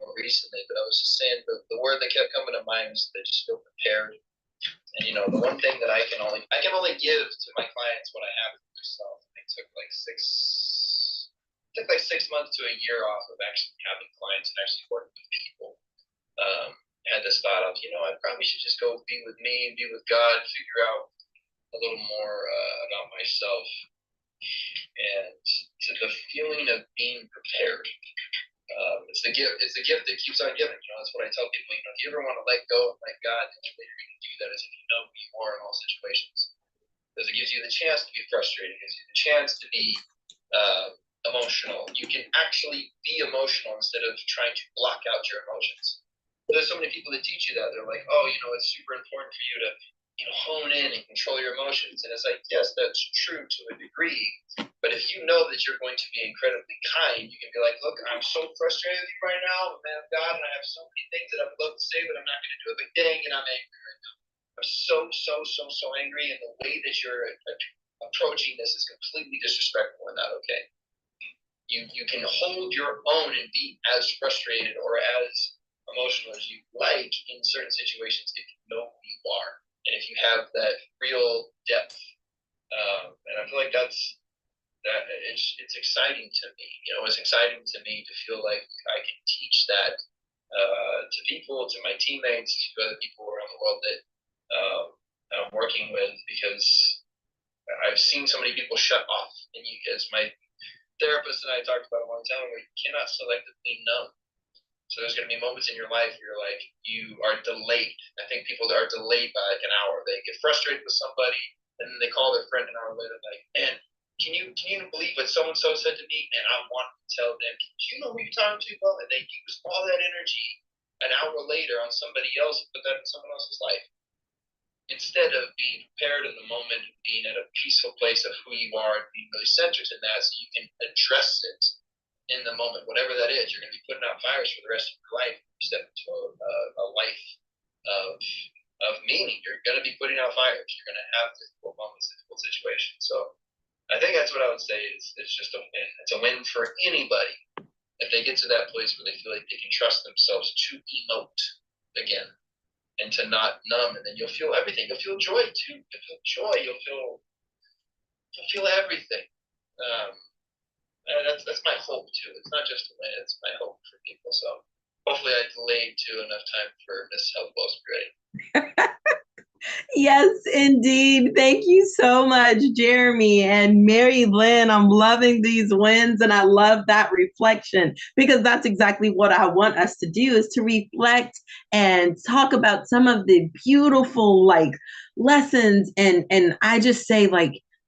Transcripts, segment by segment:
more recently, but I was just saying the word that kept coming to mind was they just feel prepared. And the one thing that I can only give to my clients what I have for myself. It took like 6 months to a year off of actually having clients and actually working with people. I had this thought of, I probably should just go be with me, be with God, figure out a little more about myself, and to the feeling of being prepared. It's the gift. It's the gift that keeps on giving. That's what I tell people. If you ever want to let go and let God, the only way you're going to do that is if you know who you are in all situations. Because it gives you the chance to be frustrated. It gives you the chance to be emotional. You can actually be emotional instead of trying to block out your emotions. There's so many people that teach you that. They're like, oh, it's super important for you to hone in and control your emotions. And it's like, yes, that's true to a degree. But if you know that you're going to be incredibly kind, you can be like, look, I'm so frustrated with you right now. I'm a man of God, and I have so many things that I would love to say, but I'm not going to do it. But dang it, I'm angry right now. I'm so angry. And the way that you're approaching this is completely disrespectful and not okay. You can hold your own and be as frustrated or as emotional as you like in certain situations if you know who you are. And if you have that real depth, and I feel like it's exciting to me. It's exciting to me to feel like I can teach that to people, to my teammates, to other people around the world that I'm working with, because I've seen so many people shut off. And as my therapist and I talked about a long time ago, you cannot selectively numb. So there's going to be moments in your life where you're like, you are delayed. I think people are delayed by like an hour. They get frustrated with somebody, and then they call their friend an hour later, like, man, can you believe what so-and-so said to me? And I want to tell them, do you know who you're talking to, bro? And they use all that energy an hour later on somebody else and put that in someone else's life. Instead of being prepared in the moment, being at a peaceful place of who you are and being really centered in that so you can address it in the moment, whatever that is. You're going to be putting out fires for the rest of your life. You step into a life of meaning. You're going to be putting out fires. You're going to have difficult moments, difficult situations. So I think that's what I would say is it's just a win. It's a win for anybody if they get to that place where they feel like they can trust themselves to emote again and to not numb. And then you'll feel everything. You'll feel joy too. You'll feel joy. You'll feel everything. That's my hope too. It's not just a win, it's my hope for people. So hopefully I delayed too enough time for Miss Health Wells to be ready. Yes, indeed. Thank you so much, Jeremy and Mary Lynn. I'm loving these wins and I love that reflection because that's exactly what I want us to do is to reflect and talk about some of the beautiful lessons and I just say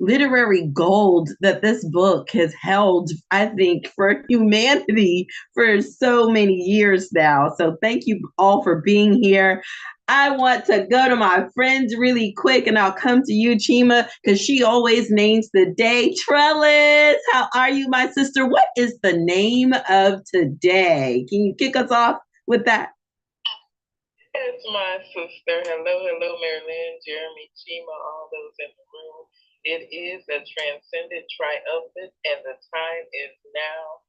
literary gold that this book has held, I think, for humanity for so many years now. So thank you all for being here. I want to go to my friends really quick and I'll come to you, Chima, because she always names the day. Trellis, how are you, my sister? What is the name of today? Can you kick us off with that? It's my sister. Hello, Marilyn, Jeremy, Chima, all those in the room. It is a transcendent triumphant, and the time is now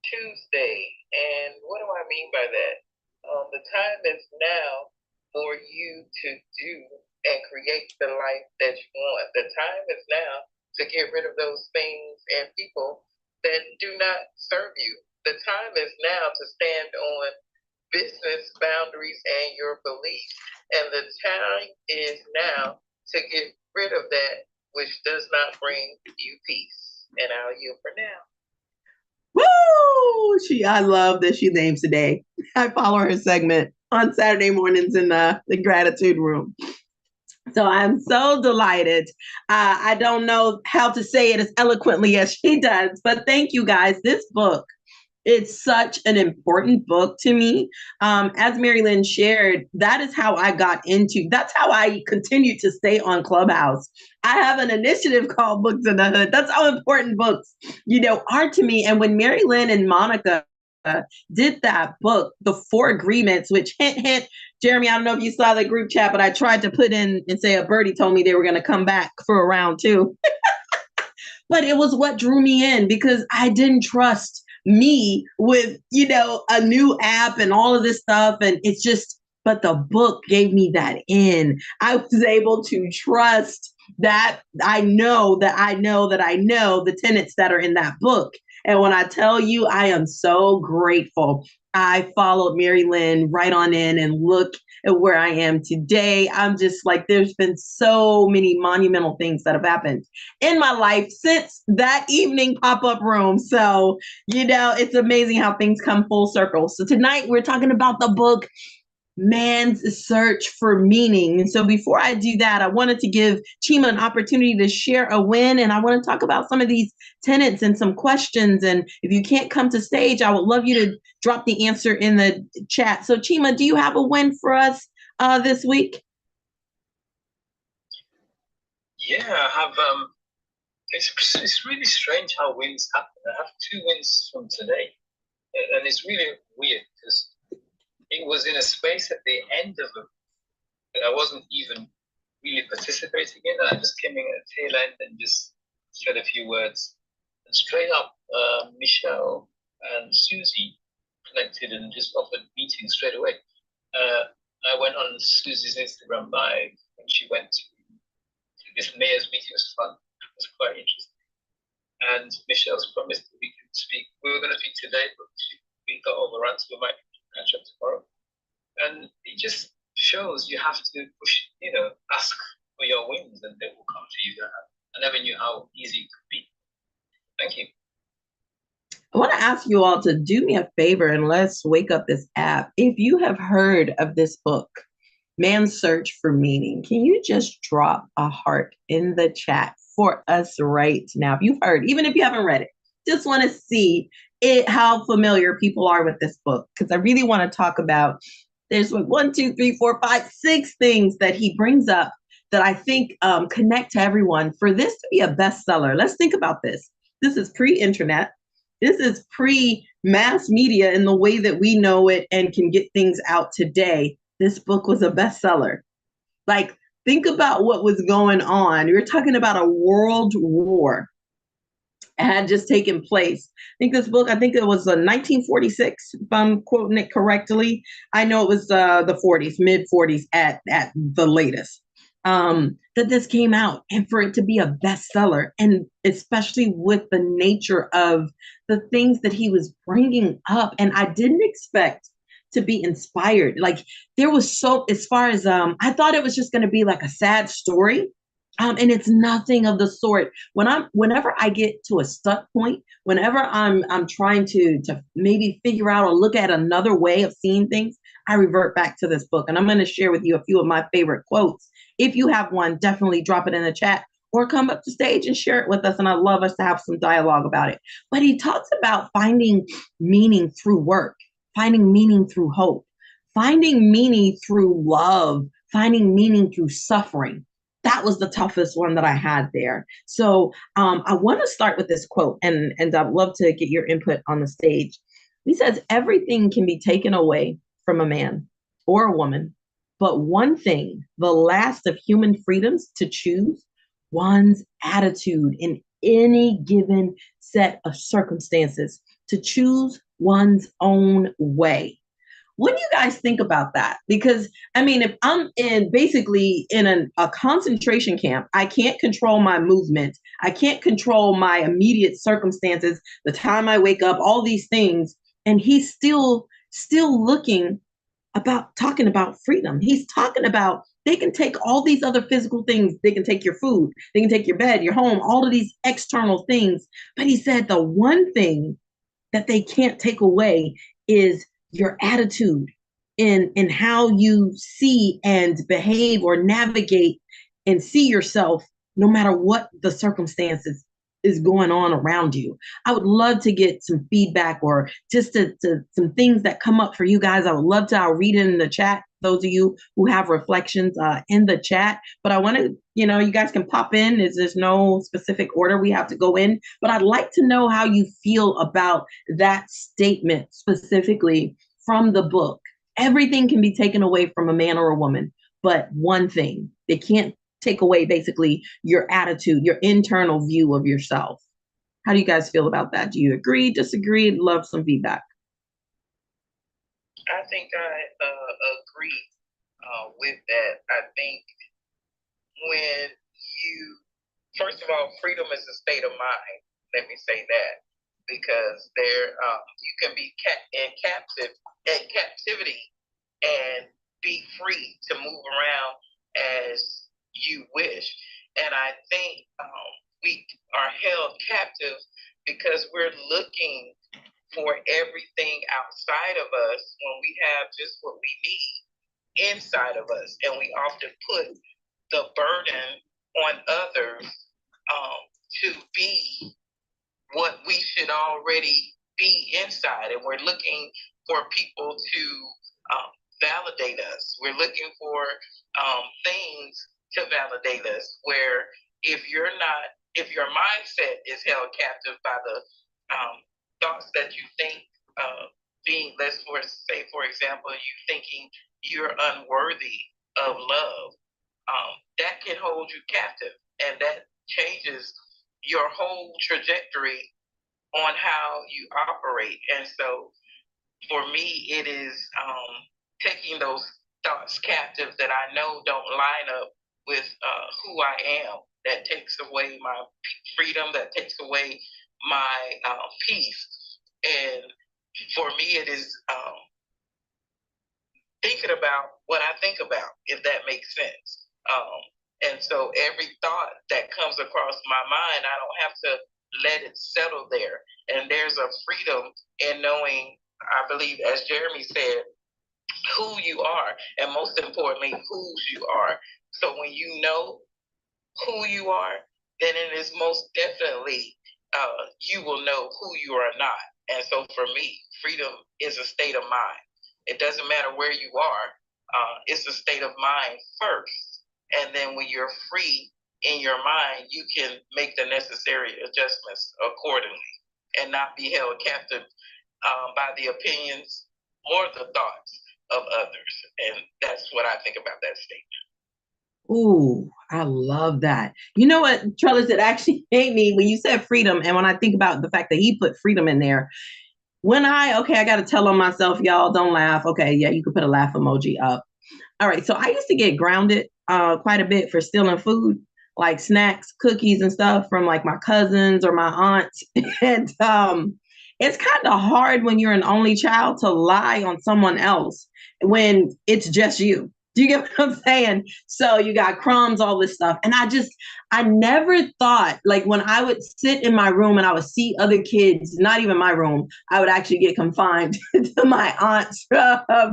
Tuesday. And what do I mean by that? The time is now for you to do and create the life that you want. The time is now to get rid of those things and people that do not serve you. The time is now to stand on business boundaries and your beliefs. And the time is now to get rid of that which does not bring you peace. And I'll yield for now. Woo! I love that she names today. I follow her segment on Saturday mornings in the gratitude room. So I'm so delighted. I don't know how to say it as eloquently as she does, but thank you guys. This book, it's such an important book to me. As Mary Lynn shared, that is how I got into, that's how I continue to stay on Clubhouse. I have an initiative called Books in the Hood. That's how important books, are to me. And when Mary Lynn and Monica did that book, The Four Agreements, which hint, hint, Jeremy, I don't know if you saw the group chat, but I tried to put in and say a birdie told me they were going to come back for a round two. But it was what drew me in because I didn't trust me with, a new app and all of this stuff. And it's just, but the book gave me that in. I was able to trust that I know that I know that I know the tenets that are in that book. And when I tell you, I am so grateful. I followed Mary Lynn right on in and look at where I am today. I'm just like, there's been so many monumental things that have happened in my life since that evening pop-up room. So, it's amazing how things come full circle. So tonight we're talking about the book, Man's Search for Meaning. And so before I do that, I wanted to give Chima an opportunity to share a win. And I want to talk about some of these tenets and some questions. And if you can't come to stage, I would love you to drop the answer in the chat. So Chima, do you have a win for us this week? Yeah, I have. It's really strange how wins happen. I have 2 wins from today, and it's really weird because it was in a space at the end of it that I wasn't even really participating in. I just came in at the tail end and just said a few words. And straight up, Michelle and Susie connected and just offered meetings straight away. I went on Susie's Instagram live when she went to this mayor's meeting. It was fun. It was quite interesting. And Michelle's promised that we could speak. We were going to speak today, but we got overrun, so we might catch up tomorrow. And it just shows you have to push, ask for your wins and they will come to you. I never knew how easy it could be. Thank you. I want to ask you all to do me a favor and let's wake up this app. If you have heard of this book, Man's Search for Meaning, can you just drop a heart in the chat for us right now? If you've heard, even if you haven't read it, just want to see how familiar people are with this book, because I really want to talk about, there's like 1, 2, 3, 4, 5, 6 things that he brings up that I think connect to everyone for this to be a bestseller. Let's think about this. This is pre-internet. This is pre-mass media in the way that we know it and can get things out today. This book was a bestseller. Like, think about what was going on. We're talking about a world war had just taken place. I think this book, it was 1946, if I'm quoting it correctly. I know it was the 40s, mid 40s at the latest, that this came out, and for it to be a bestseller, and especially with the nature of the things that he was bringing up. And I didn't expect to be inspired. Like, there was as far as, I thought it was just going to be like a sad story. And it's nothing of the sort. Whenever I get to a stuck point, whenever I'm trying to maybe figure out or look at another way of seeing things, I revert back to this book. And I'm going to share with you a few of my favorite quotes. If you have one, definitely drop it in the chat or come up to stage and share it with us. And I'd love us to have some dialogue about it. But he talks about finding meaning through work, finding meaning through hope, finding meaning through love, finding meaning through suffering. That was the toughest one that I had there. So I want to start with this quote, and I'd love to get your input on the stage. He says, everything can be taken away from a man or a woman, but one thing, the last of human freedoms, to choose one's attitude in any given set of circumstances, to choose one's own way. What do you guys think about that? Because, if I'm basically in a concentration camp, I can't control my movement. I can't control my immediate circumstances, the time I wake up, all these things. And he's still talking about freedom. He's talking about, they can take all these other physical things. They can take your food. They can take your bed, your home, all of these external things. But he said the one thing that they can't take away is your attitude in how you see and behave or navigate and see yourself, no matter what the circumstances is going on around you. I would love to get some feedback or just some things that come up for you guys. I would love to, I'll read it in the chat, those of you who have reflections in the chat. But I want to, you guys can pop in. There's no specific order we have to go in. But I'd like to know how you feel about that statement specifically from the book. Everything can be taken away from a man or a woman, but one thing, they can't take away basically your attitude, your internal view of yourself. How do you guys feel about that? Do you agree, disagree? Love some feedback. I think I agree with that. I think when you, first of all, freedom is a state of mind. Let me say that, because you can be in captivity and be free to move around as you wish. And I think we are held captive because we're looking for everything outside of us when we have just what we need inside of us. And we often put the burden on others to be what we should already be inside. And we're looking for people to validate us. We're looking for things to validate us, where if your mindset is held captive by the thoughts that you think, say, for example, you thinking you're unworthy of love, that can hold you captive, and that changes your whole trajectory on how you operate. And so for me, it is taking those thoughts captive that I know don't line up with who I am. That takes away my freedom, that takes away my peace. And for me, it is thinking about what I think about, if that makes sense. And so every thought that comes across my mind, I don't have to let it settle there. And there's a freedom in knowing, I believe, as Jeremy said, who you are, and most importantly, whose you are. So when you know who you are, then it is most definitely you will know who you are not. And so for me, freedom is a state of mind. It doesn't matter where you are. It's a state of mind first. And then when you're free in your mind, you can make the necessary adjustments accordingly and not be held captive by the opinions or the thoughts of others. And that's what I think about that statement. Ooh, I love that. You know what, Trellis, it actually made me when you said freedom, and when I think about the fact that he put freedom in there, I got to tell on myself, y'all, don't laugh. Okay, yeah, you could put a laugh emoji up. All right, so I used to get grounded quite a bit for stealing food, like snacks, cookies, and stuff from like my cousins or my aunts. And it's kind of hard when you're an only child to lie on someone else when it's just you. Do you get what I'm saying? So you got crumbs, all this stuff. And I never thought, like when I would sit in my room and I would see other kids, not even my room, I would actually get confined to my aunt's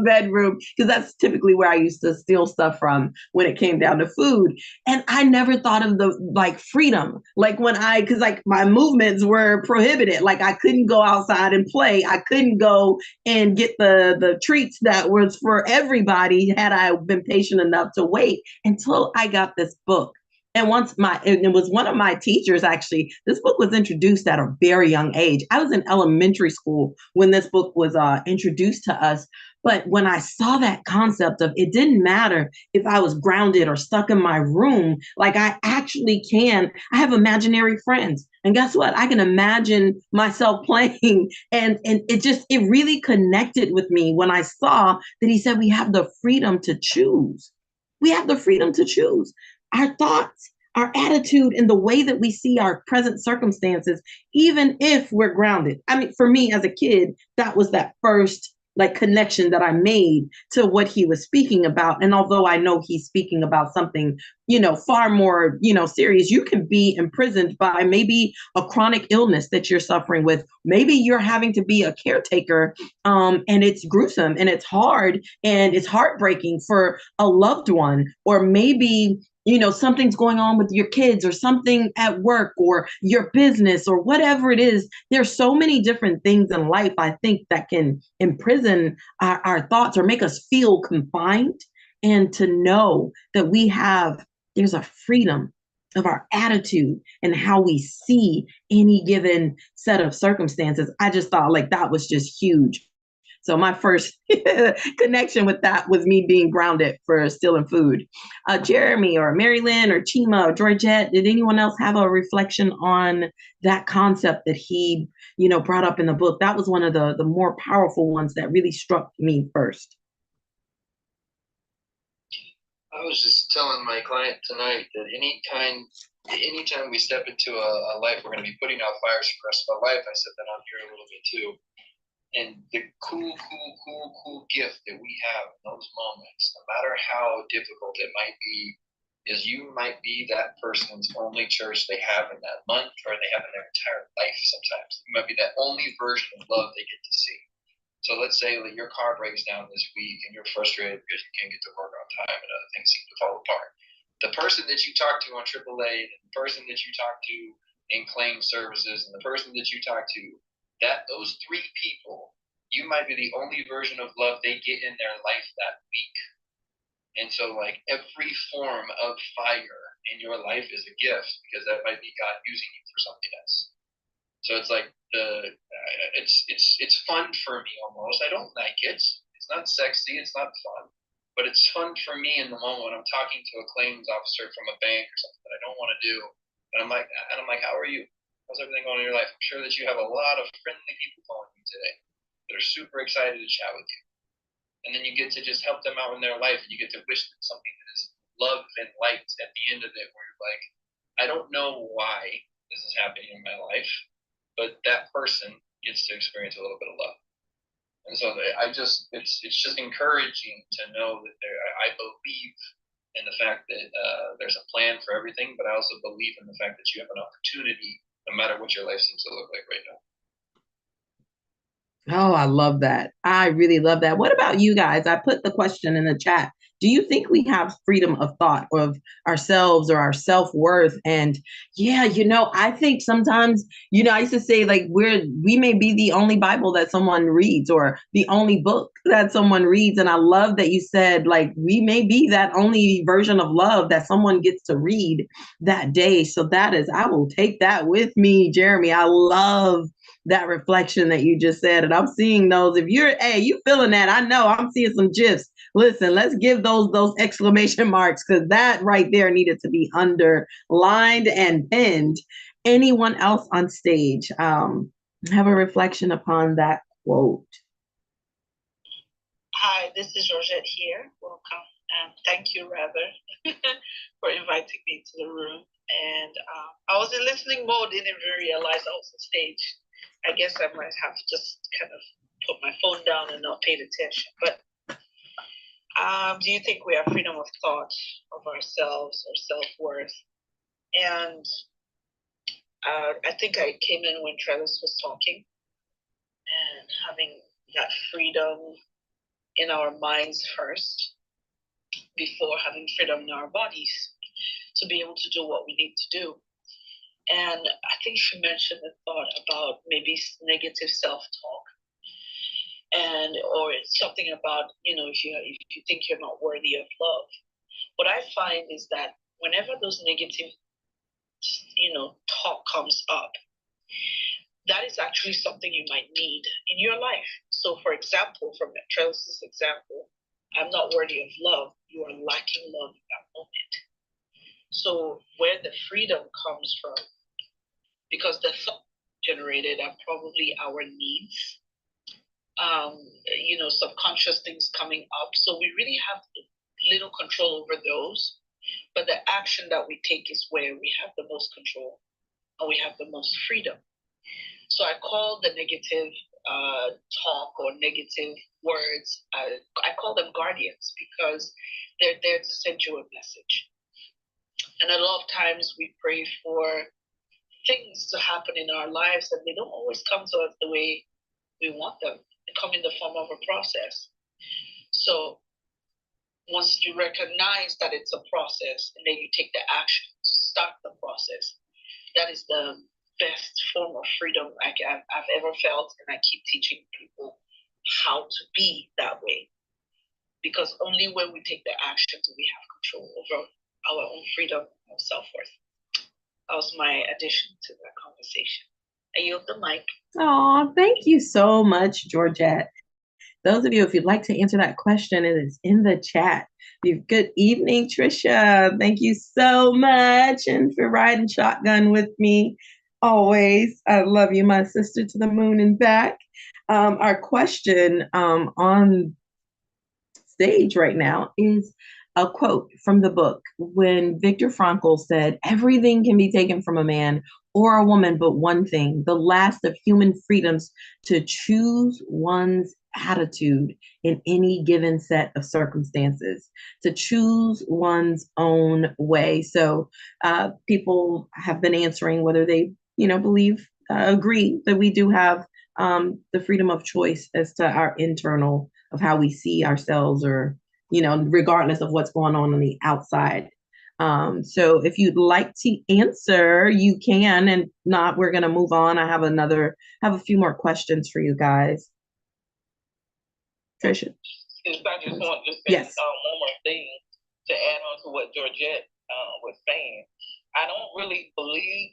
bedroom, because that's typically where I used to steal stuff from when it came down to food. And I never thought of the like freedom, like because like my movements were prohibited. Like I couldn't go outside and play. I couldn't go and get the treats that was for everybody had I been patient enough to wait until I got this book. And it was one of my teachers, actually, this book was introduced at a very young age. I was in elementary school when this book was introduced to us. But when I saw that concept of it didn't matter if I was grounded or stuck in my room, like I have imaginary friends. And guess what? I can imagine myself playing. And it really connected with me when I saw that he said we have the freedom to choose. We have the freedom to choose our thoughts, our attitude, and the way that we see our present circumstances, even if we're grounded. I mean, for me as a kid, that was that first like connection that I made to what he was speaking about. And although I know he's speaking about something, far more, serious, you can be imprisoned by maybe a chronic illness that you're suffering with. Maybe you're having to be a caretaker, and it's gruesome and it's hard and it's heartbreaking for a loved one. Or maybe something's going on with your kids or something at work or your business or whatever it is. There's so many different things in life, I think, that can imprison our thoughts or make us feel confined. And to know that there's a freedom of our attitude and how we see any given set of circumstances. I just thought like that was just huge. So my first connection with that was me being grounded for stealing food. Jeremy or Mary Lynn or Chima or Georgette, did anyone else have a reflection on that concept that he, brought up in the book? That was one of the more powerful ones that really struck me first. I was just telling my client tonight that anytime we step into a life, we're going to be putting out fires for the rest of our life. I said that on here a little bit too. And the cool gift that we have in those moments, no matter how difficult it might be, is you might be that person's only church they have in that month, or they have in their entire life sometimes. You might be that only version of love they get to see. So let's say that your car breaks down this week and you're frustrated because you can't get to work on time and other things seem to fall apart. The person that you talk to on AAA, and the person that you talk to in claim services, and the person that you talk to, those three people, you might be the only version of love they get in their life that week. And so like every form of fire in your life is a gift, because that might be God using you for something else. So it's like it's fun for me almost. I don't like it. It's not sexy. It's not fun, but it's fun for me in the moment when I'm talking to a claims officer from a bank or something that I don't want to do, and I'm like, how are you? How's everything going in your life? I'm sure that you have a lot of friendly people calling you today that are super excited to chat with you, and then you get to just help them out in their life, and you get to wish them something that is love and light at the end of it, where you're like, I don't know why this is happening in my life, but that person gets to experience a little bit of love. And so it's just encouraging to know that I believe in the fact that there's a plan for everything, but I also believe in the fact that you have an opportunity, no matter what your life seems to look like right now. Oh, I love that. I really love that. What about you guys? I put the question in the chat. Do you think we have freedom of thought of ourselves or our self-worth? And yeah, I think sometimes, I used to say like we may be the only Bible that someone reads, or the only book that someone reads. And I love that you said like we may be that only version of love that someone gets to read that day. So I will take that with me, Jeremy. I love that reflection that you just said. And I'm seeing those. If you feeling that, I know I'm seeing some gifs. Listen, let's give those exclamation marks, because that right there needed to be underlined and pinned. Anyone else on stage have a reflection upon that quote? Hi, this is Georgette here. Welcome. And thank you, rather, for inviting me to the room. And I was in listening mode, didn't even realize I was on stage. I guess I might have just kind of put my phone down and not paid attention. But do you think we have freedom of thought of ourselves or self-worth? And I think I came in when Travis was talking, and having that freedom in our minds first before having freedom in our bodies to be able to do what we need to do. And I think she mentioned the thought about maybe negative self-talk, or something about, if you think you're not worthy of love. What I find is that whenever those negative, talk comes up, that is actually something you might need in your life. So, for example, from Travis's example, I'm not worthy of love. You are lacking love in that moment. So, where the freedom comes from, because the thought generated are probably our needs, subconscious things coming up. So we really have little control over those, but the action that we take is where we have the most control and we have the most freedom. So I call the negative talk or negative words, I call them guardians, because they're there to send you a message. And a lot of times we pray for things to happen in our lives, and they don't always come to us the way we want them. They come in the form of a process. So once you recognize that it's a process, and then you take the action to start the process, that is the best form of freedom I've ever felt. And I keep teaching people how to be that way, because only when we take the action do we have control over our own freedom of self-worth. That was my addition to that conversation. I yield the mic. Oh, thank you so much, Georgette. those of you, if you'd like to answer that question, it is in the chat. Good evening, Trisha. Thank you so much, and for riding shotgun with me always. I love you, my sister to the moon and back. Our question on stage right now is a quote from the book when Viktor Frankl said, "Everything can be taken from a man or a woman, but one thing, the last of human freedoms, to choose one's attitude in any given set of circumstances, to choose one's own way." So people have been answering whether they, believe, agree that we do have the freedom of choice as to our internal of how we see ourselves, or regardless of what's going on the outside. So if you'd like to answer, you can, and not, we're going to move on. I have a few more questions for you guys. Trisha. I just want to say yes. One more thing to add on to what Georgette was saying. I don't really believe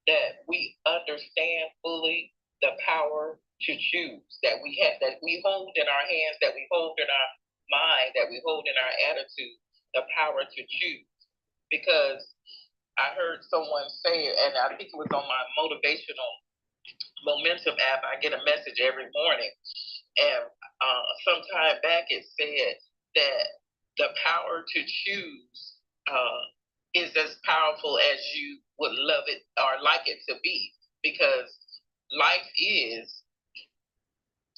that we understand fully the power to choose that we have, that we hold in our hands, that we hold in our mind, that we hold in our attitude, the power to choose. Because I heard someone say, and I think it was on my motivational momentum app, I get a message every morning, and some time back it said that the power to choose is as powerful as you would love it or like it to be, because life is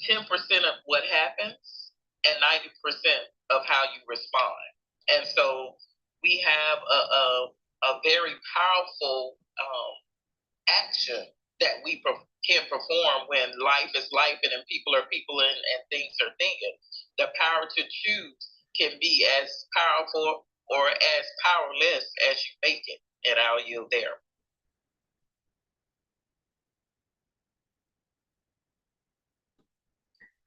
10% of what happens and 90% of how you respond. And so we have a very powerful action that we can perform when life is life and people are people and things are things. The power to choose can be as powerful or as powerless as you make it. And I'll yield there.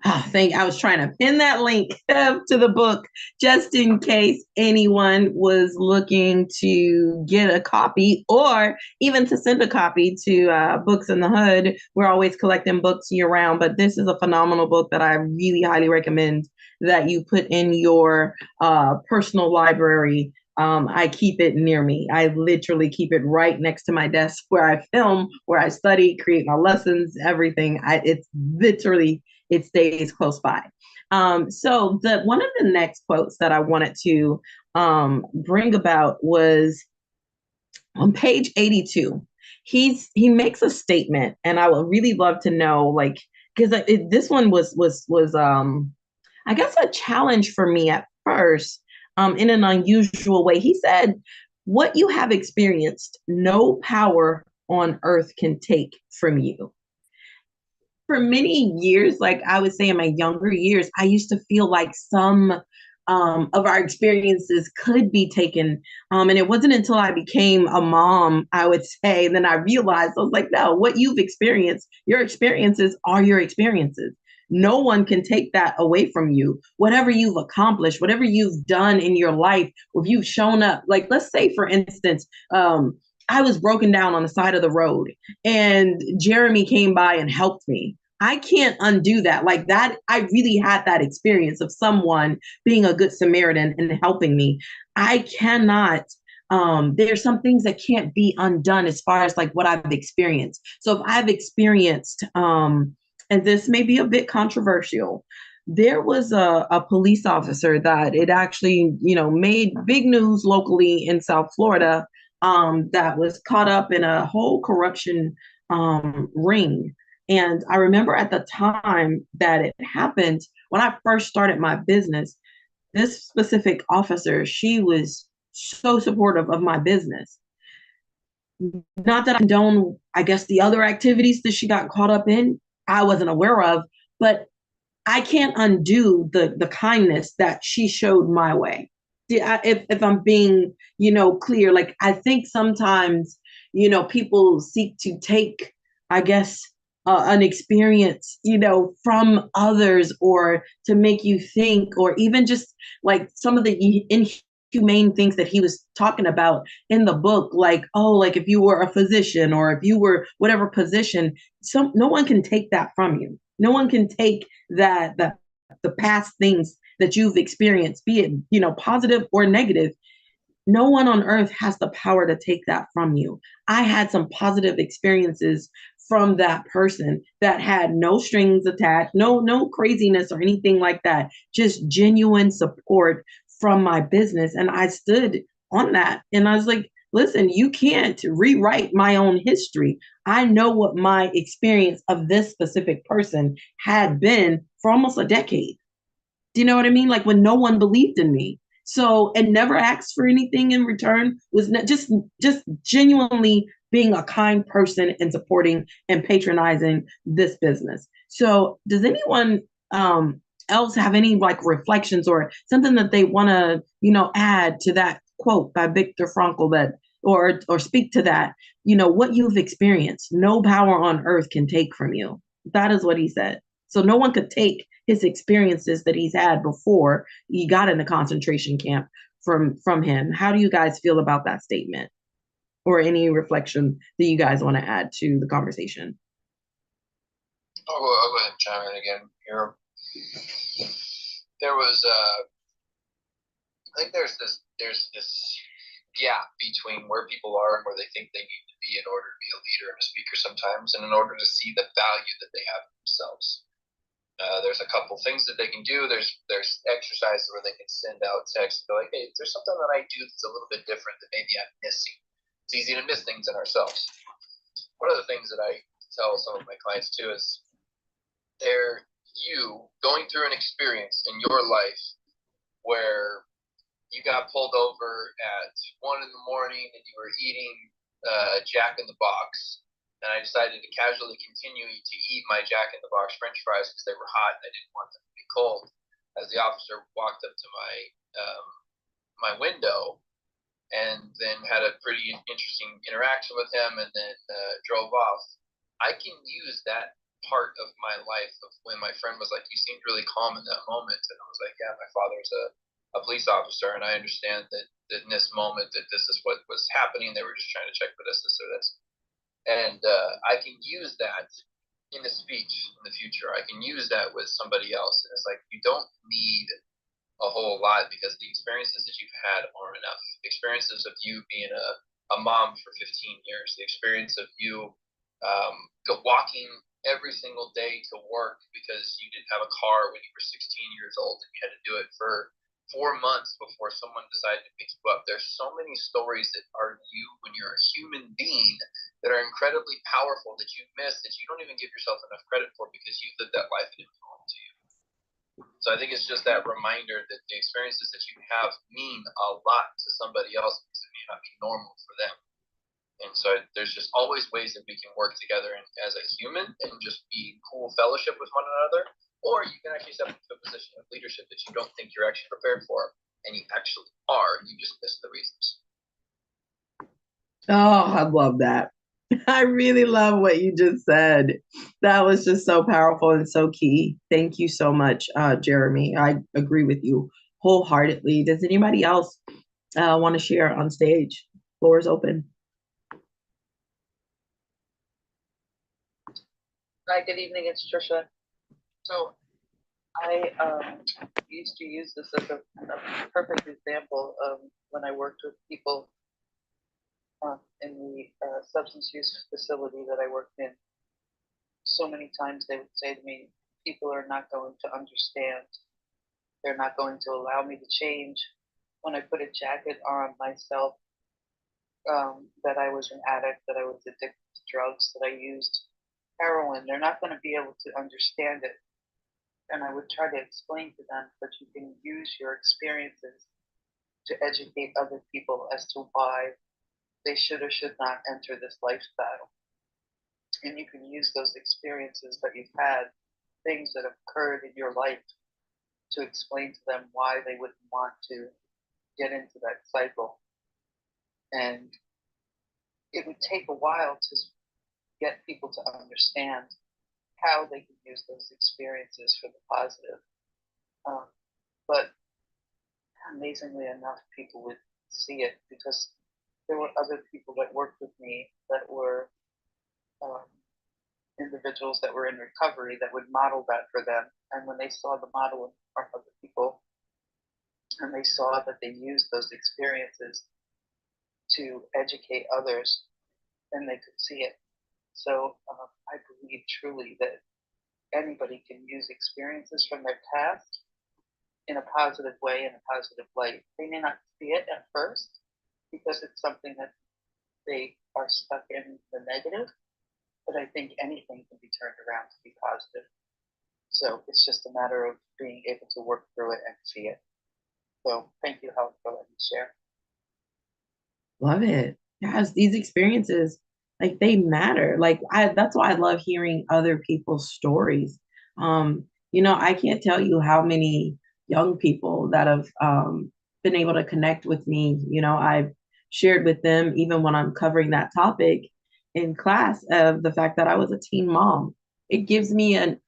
I was trying to pin that link to the book just in case anyone was looking to get a copy, or even to send a copy to Books in the Hood. We're always collecting books year round, but this is a phenomenal book that I really highly recommend that you put in your personal library. I keep it near me. I literally keep it right next to my desk where I film, where I study, create my lessons, everything. It stays close by. So one of the next quotes that I wanted to bring about was on page 82. He makes a statement, and I would really love to know, because this one was I guess a challenge for me at first, in an unusual way. He said, "What you have experienced, no power on earth can take from you." For many years, like I would say in my younger years, I used to feel like some of our experiences could be taken. And it wasn't until I became a mom, I would say, and then I realized, I was like, no, what you've experienced, your experiences are your experiences. No one can take that away from you. Whatever you've accomplished, whatever you've done in your life, if you've shown up, like, let's say, for instance, I was broken down on the side of the road and Jeremy came by and helped me. I can't undo that. Like that, I really had that experience of someone being a good Samaritan and helping me. I cannot, there's some things that can't be undone as far as like what I've experienced. So if I've experienced, and this may be a bit controversial, there was a police officer that it actually, made big news locally in South Florida, that was caught up in a whole corruption ring. And I remember at the time that it happened, when I first started my business, this specific officer, she was so supportive of my business. Not that I condone, I guess, the other activities that she got caught up in, I wasn't aware of, but I can't undo the kindness that she showed my way. If I'm being, clear, like I think sometimes, people seek to take, I guess, an experience, from others, or to make you think, or even just like some of the inhumane things that he was talking about in the book, like, oh, like if you were a physician or if you were whatever position, no one can take that from you. No one can take that the past things that you've experienced, be it, positive or negative, no one on earth has the power to take that from you. I had some positive experiences from that person that had no strings attached, no craziness or anything like that, just genuine support from my business, and I stood on that, and I was like, listen, you can't rewrite my own history. I know what my experience of this specific person had been for almost a decade. Do you know what I mean? Like when no one believed in me. So, and never asked for anything in return, was just genuinely being a kind person and supporting and patronizing this business. So, does anyone else have any like reflections or something that they want to, add to that quote by Viktor Frankl, that or speak to that, what you've experienced, no power on earth can take from you. That is what he said. So no one could take his experiences that he's had before he got in the concentration camp from him. How do you guys feel about that statement? Or any reflection that you guys want to add to the conversation? I'll go ahead and chime in again here. There was, I think there's this gap between where people are and where they think they need to be in order to be a leader and a speaker sometimes, and in order to see the value that they have in themselves. There's a couple things that they can do. There's exercises where they can send out texts and go like, hey, there's something that I do that's a little bit different that maybe I'm missing. It's easy to miss things in ourselves. One of the things that I tell some of my clients too is you going through an experience in your life where you got pulled over at 1 in the morning and you were eating Jack in the Box, and I decided to casually continue to eat my Jack in the Box French fries because they were hot and I didn't want them to be cold. As the officer walked up to my window and then had a pretty interesting interaction with him and then drove off, I can use that part of my life of when my friend was like, you seemed really calm in that moment, and I was like, yeah, my father's a police officer, and I understand that in this moment that this is what was happening. They were just trying to check for this or this. And I can use that in a speech in the future. I can use that with somebody else. And it's like, you don't need a whole lot because the experiences that you've had aren't enough. Experiences of you being a mom for 15 years, the experience of you walking every single day to work because you didn't have a car when you were 16 years old and you had to do it for 4 months before someone decided to pick you up. There's so many stories that are you when you're a human being that are incredibly powerful that you miss, that you don't even give yourself enough credit for because you lived that life and it was normal to you. So I think it's just that reminder that the experiences that you have mean a lot to somebody else because it may not be normal for them. And so there's just always ways that we can work together as a human and just be cool fellowship with one another. Or you can actually step into a position of leadership that you don't think you're actually prepared for, and you actually are. You just miss the reasons. Oh, I love that. I really love what you just said. That was just so powerful and so key. Thank you so much, Jeremy. I agree with you wholeheartedly. Does anybody else want to share on stage? Floor is open. Hi, good evening. It's Trisha. So I used to use this as a perfect example of when I worked with people in the substance use facility that I worked in. So many times they would say to me, people are not going to understand. They're not going to allow me to change. When I put a jacket on myself, that I was an addict, that I was addicted to drugs, that I used heroin, they're not going to be able to understand it. And I would try to explain to them that you can use your experiences to educate other people as to why they should or should not enter this lifestyle. And you can use those experiences that you've had, things that have occurred in your life, to explain to them why they wouldn't want to get into that cycle. And it would take a while to get people to understand how they can use those experiences for the positive. But amazingly enough, people would see it because there were other people that worked with me that were individuals that were in recovery that would model that for them. And when they saw the model in front of the people, and they saw that they used those experiences to educate others, then they could see it. So I believe truly that anybody can use experiences from their past in a positive way, in a positive light. They may not see it at first because it's something that they are stuck in the negative, but I think anything can be turned around to be positive. So it's just a matter of being able to work through it and see it. So thank you, Helen, for letting me share. Love it. Yes, these experiences, like they matter. That's why I love hearing other people's stories. I can't tell you how many young people that have been able to connect with me. I've shared with them even when I'm covering that topic in class of the fact that I was a teen mom. It gives me an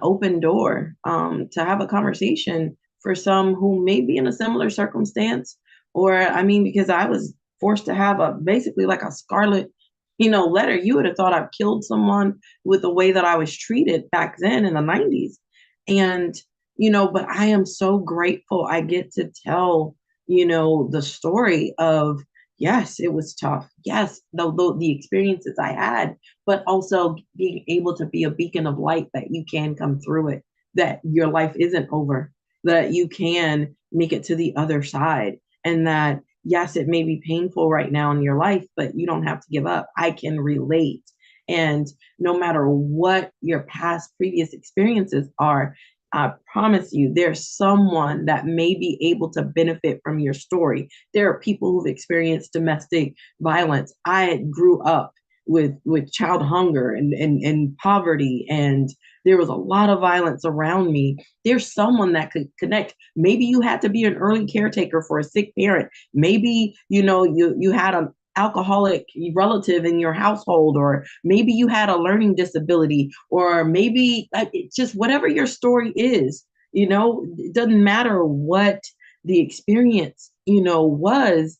open door to have a conversation for some who may be in a similar circumstance, or I mean, because I was forced to have basically like a scarlet, letter. You would have thought I've killed someone with the way that I was treated back then in the 90s. And, but I am so grateful I get to tell, the story of, yes, it was tough. Yes, the experiences I had, but also being able to be a beacon of light that you can come through it, that your life isn't over, that you can make it to the other side, and that yes, it may be painful right now in your life, but you don't have to give up. I can relate. And no matter what your past previous experiences are, I promise you, there's someone that may be able to benefit from your story. There are people who've experienced domestic violence. I grew up with child hunger and poverty, and there was a lot of violence around me. There's someone that could connect. Maybe you had to be an early caretaker for a sick parent. Maybe you had an alcoholic relative in your household, or maybe you had a learning disability, or maybe it's just whatever your story is. It doesn't matter what the experience was.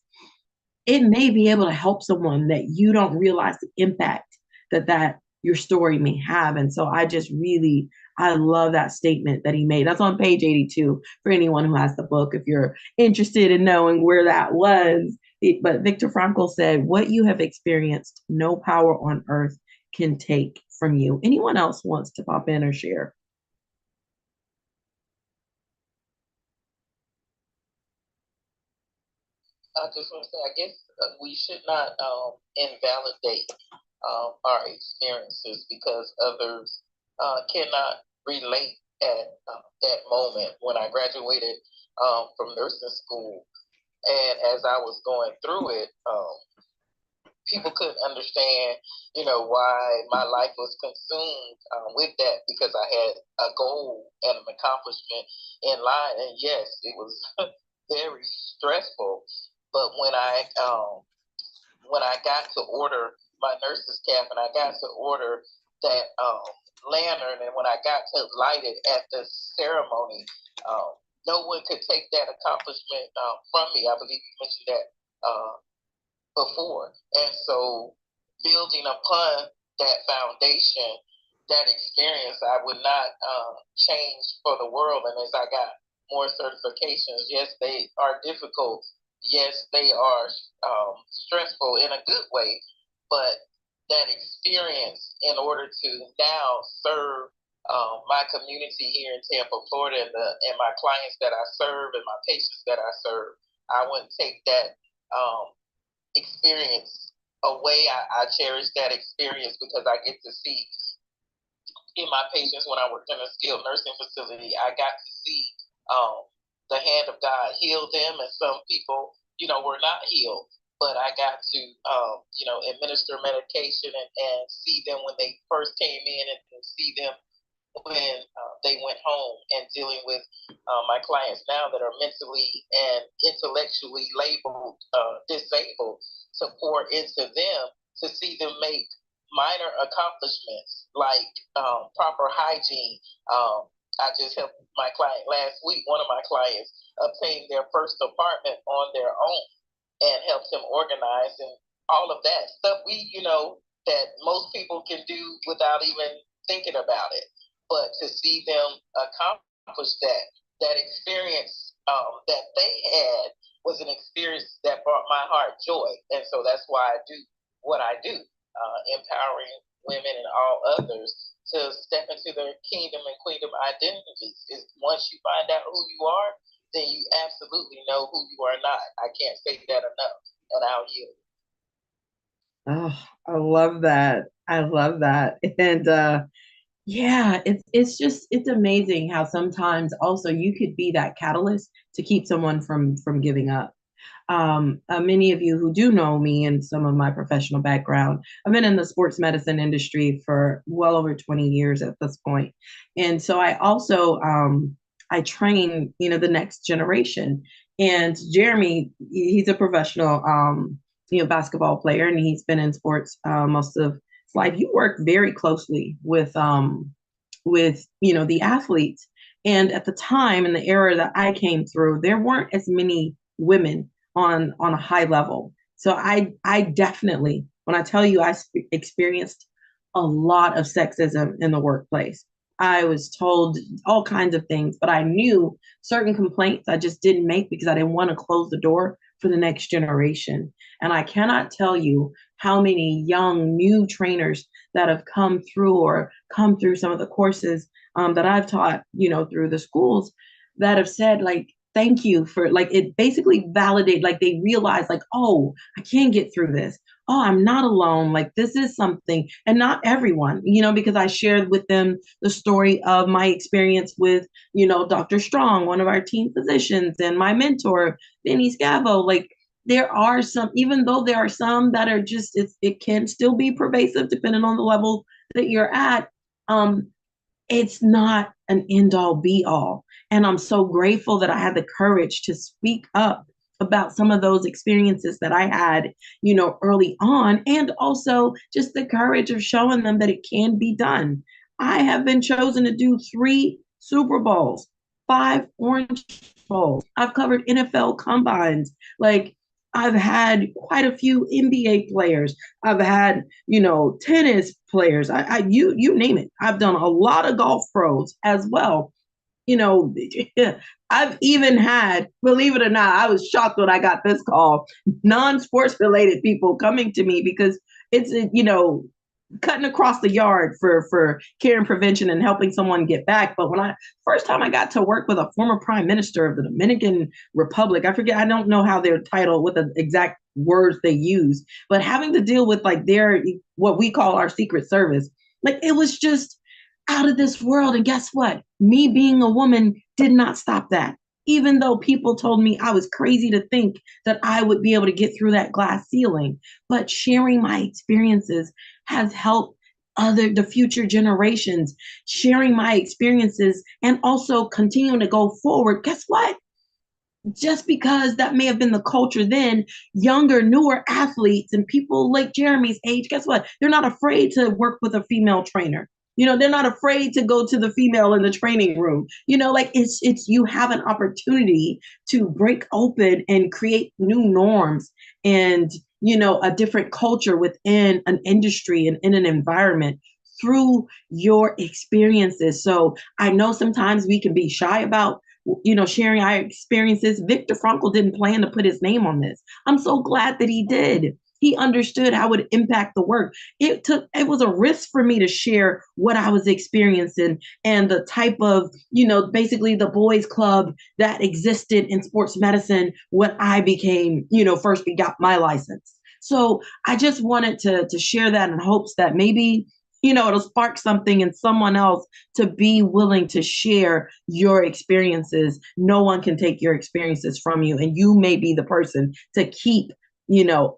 It may be able to help someone that you don't realize the impact that your story may have. And so I love that statement that he made. That's on page 82 for anyone who has the book, if you're interested in knowing where that was. But Viktor Frankl said, what you have experienced, no power on earth can take from you. Anyone else wants to pop in or share? I just want to say, I guess we should not invalidate our experiences because others cannot relate at that moment. When I graduated from nursing school, and as I was going through it, people couldn't understand, why my life was consumed with that, because I had a goal and an accomplishment in line. And yes, it was very stressful. But when I got to order my nurse's cap, and I got to order that lantern, and when I got to light it at the ceremony, no one could take that accomplishment from me. I believe you mentioned that before. And so building upon that foundation, that experience, I would not change for the world. And as I got more certifications, yes, they are difficult. Yes, they are stressful in a good way, but that experience, in order to now serve my community here in Tampa, Florida, and my clients that I serve and my patients that I serve, I wouldn't take that experience away. I cherish that experience because I get to see in my patients, when I worked in a skilled nursing facility, I got to see the hand of God heal them, and some people, were not healed. But I got to, administer medication and see them when they first came in, and see them when they went home, and dealing with my clients now that are mentally and intellectually labeled disabled, to pour into them, to see them make minor accomplishments like proper hygiene. I just helped my client last week. One of my clients obtained their first apartment on their own, and helped him organize, and all of that stuff. We, that most people can do without even thinking about it. But to see them accomplish that experience that they had was an experience that brought my heart joy. And so that's why I do what I do, empowering women and all others to step into their kingdom and queendom identities. Is once you find out who you are, then you absolutely know who you are not. I can't say that enough, and I'll yield. Oh, I love that. I love that. And yeah, it's amazing how sometimes also you could be that catalyst to keep someone from giving up. Many of you who do know me and some of my professional background, I've been in the sports medicine industry for well over 20 years at this point. And so I also I train, the next generation. And Jeremy, he's a professional basketball player, and he's been in sports most of his life. You work very closely with the athletes. And at the time in the era that I came through, there weren't as many women on a high level. So I definitely, when I tell you I experienced a lot of sexism in the workplace. I was told all kinds of things, but I knew certain complaints I just didn't make because I didn't want to close the door for the next generation. And I cannot tell you how many young new trainers that have come through or come through some of the courses that I've taught, through the schools that have said, like, thank you for, like, it basically validate, like they realize, like, oh, I can get through this. Oh, I'm not alone. Like, this is something, and not everyone, because I shared with them the story of my experience with, Dr. Strong, one of our team physicians, and my mentor, Benny Scavo. Like, there are some, even though there are some that are just, it can still be pervasive depending on the level that you're at. It's not an end all be all. And I'm so grateful that I had the courage to speak up about some of those experiences that I had, early on, and also just the courage of showing them that it can be done. I have been chosen to do 3 Super Bowls, 5 Orange Bowls. I've covered NFL combines. Like, I've had quite a few NBA players. I've had, tennis players. You name it. I've done a lot of golf pros as well. You know, I've even had, believe it or not, I was shocked when I got this call, non-sports related people coming to me because it's, cutting across the yard for care and prevention and helping someone get back. But when first time I got to work with a former prime minister of the Dominican Republic, I don't know how their title, what the exact words they use, but having to deal with like what we call our Secret Service, like it was just out of this world. And guess what? Me being a woman did not stop that. Even though people told me I was crazy to think that I would be able to get through that glass ceiling, but sharing my experiences has helped the future generations. Sharing my experiences and also continuing to go forward. Guess what? Just because that may have been the culture then, younger, newer athletes and people like Jeremy's age, guess what? They're not afraid to work with a female trainer. They're not afraid to go to the female in the training room. Like it's you have an opportunity to break open and create new norms and, a different culture within an industry and in an environment through your experiences. So I know sometimes we can be shy about sharing our experiences. Viktor Frankl didn't plan to put his name on this. I'm so glad that he did. He understood how it would impact the work. It was a risk for me to share what I was experiencing and the type of, basically the boys club that existed in sports medicine when I became, first got my license. So I just wanted to share that in hopes that maybe it'll spark something in someone else to be willing to share your experiences. No one can take your experiences from you, and you may be the person to keep,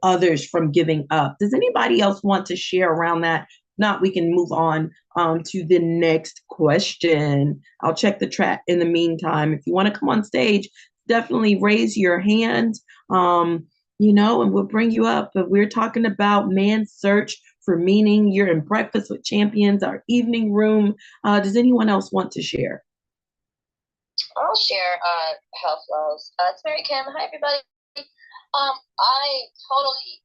others from giving up. Does anybody else want to share around that? Not, we can move on to the next question. I'll check the chat in the meantime. If you want to come on stage, definitely raise your hand, and we'll bring you up. But we're talking about Man's Search for Meaning. You're in Breakfast with Champions, our evening room. Does anyone else want to share? I'll share Health Wells. It's Mary Kim. Hi, everybody. I totally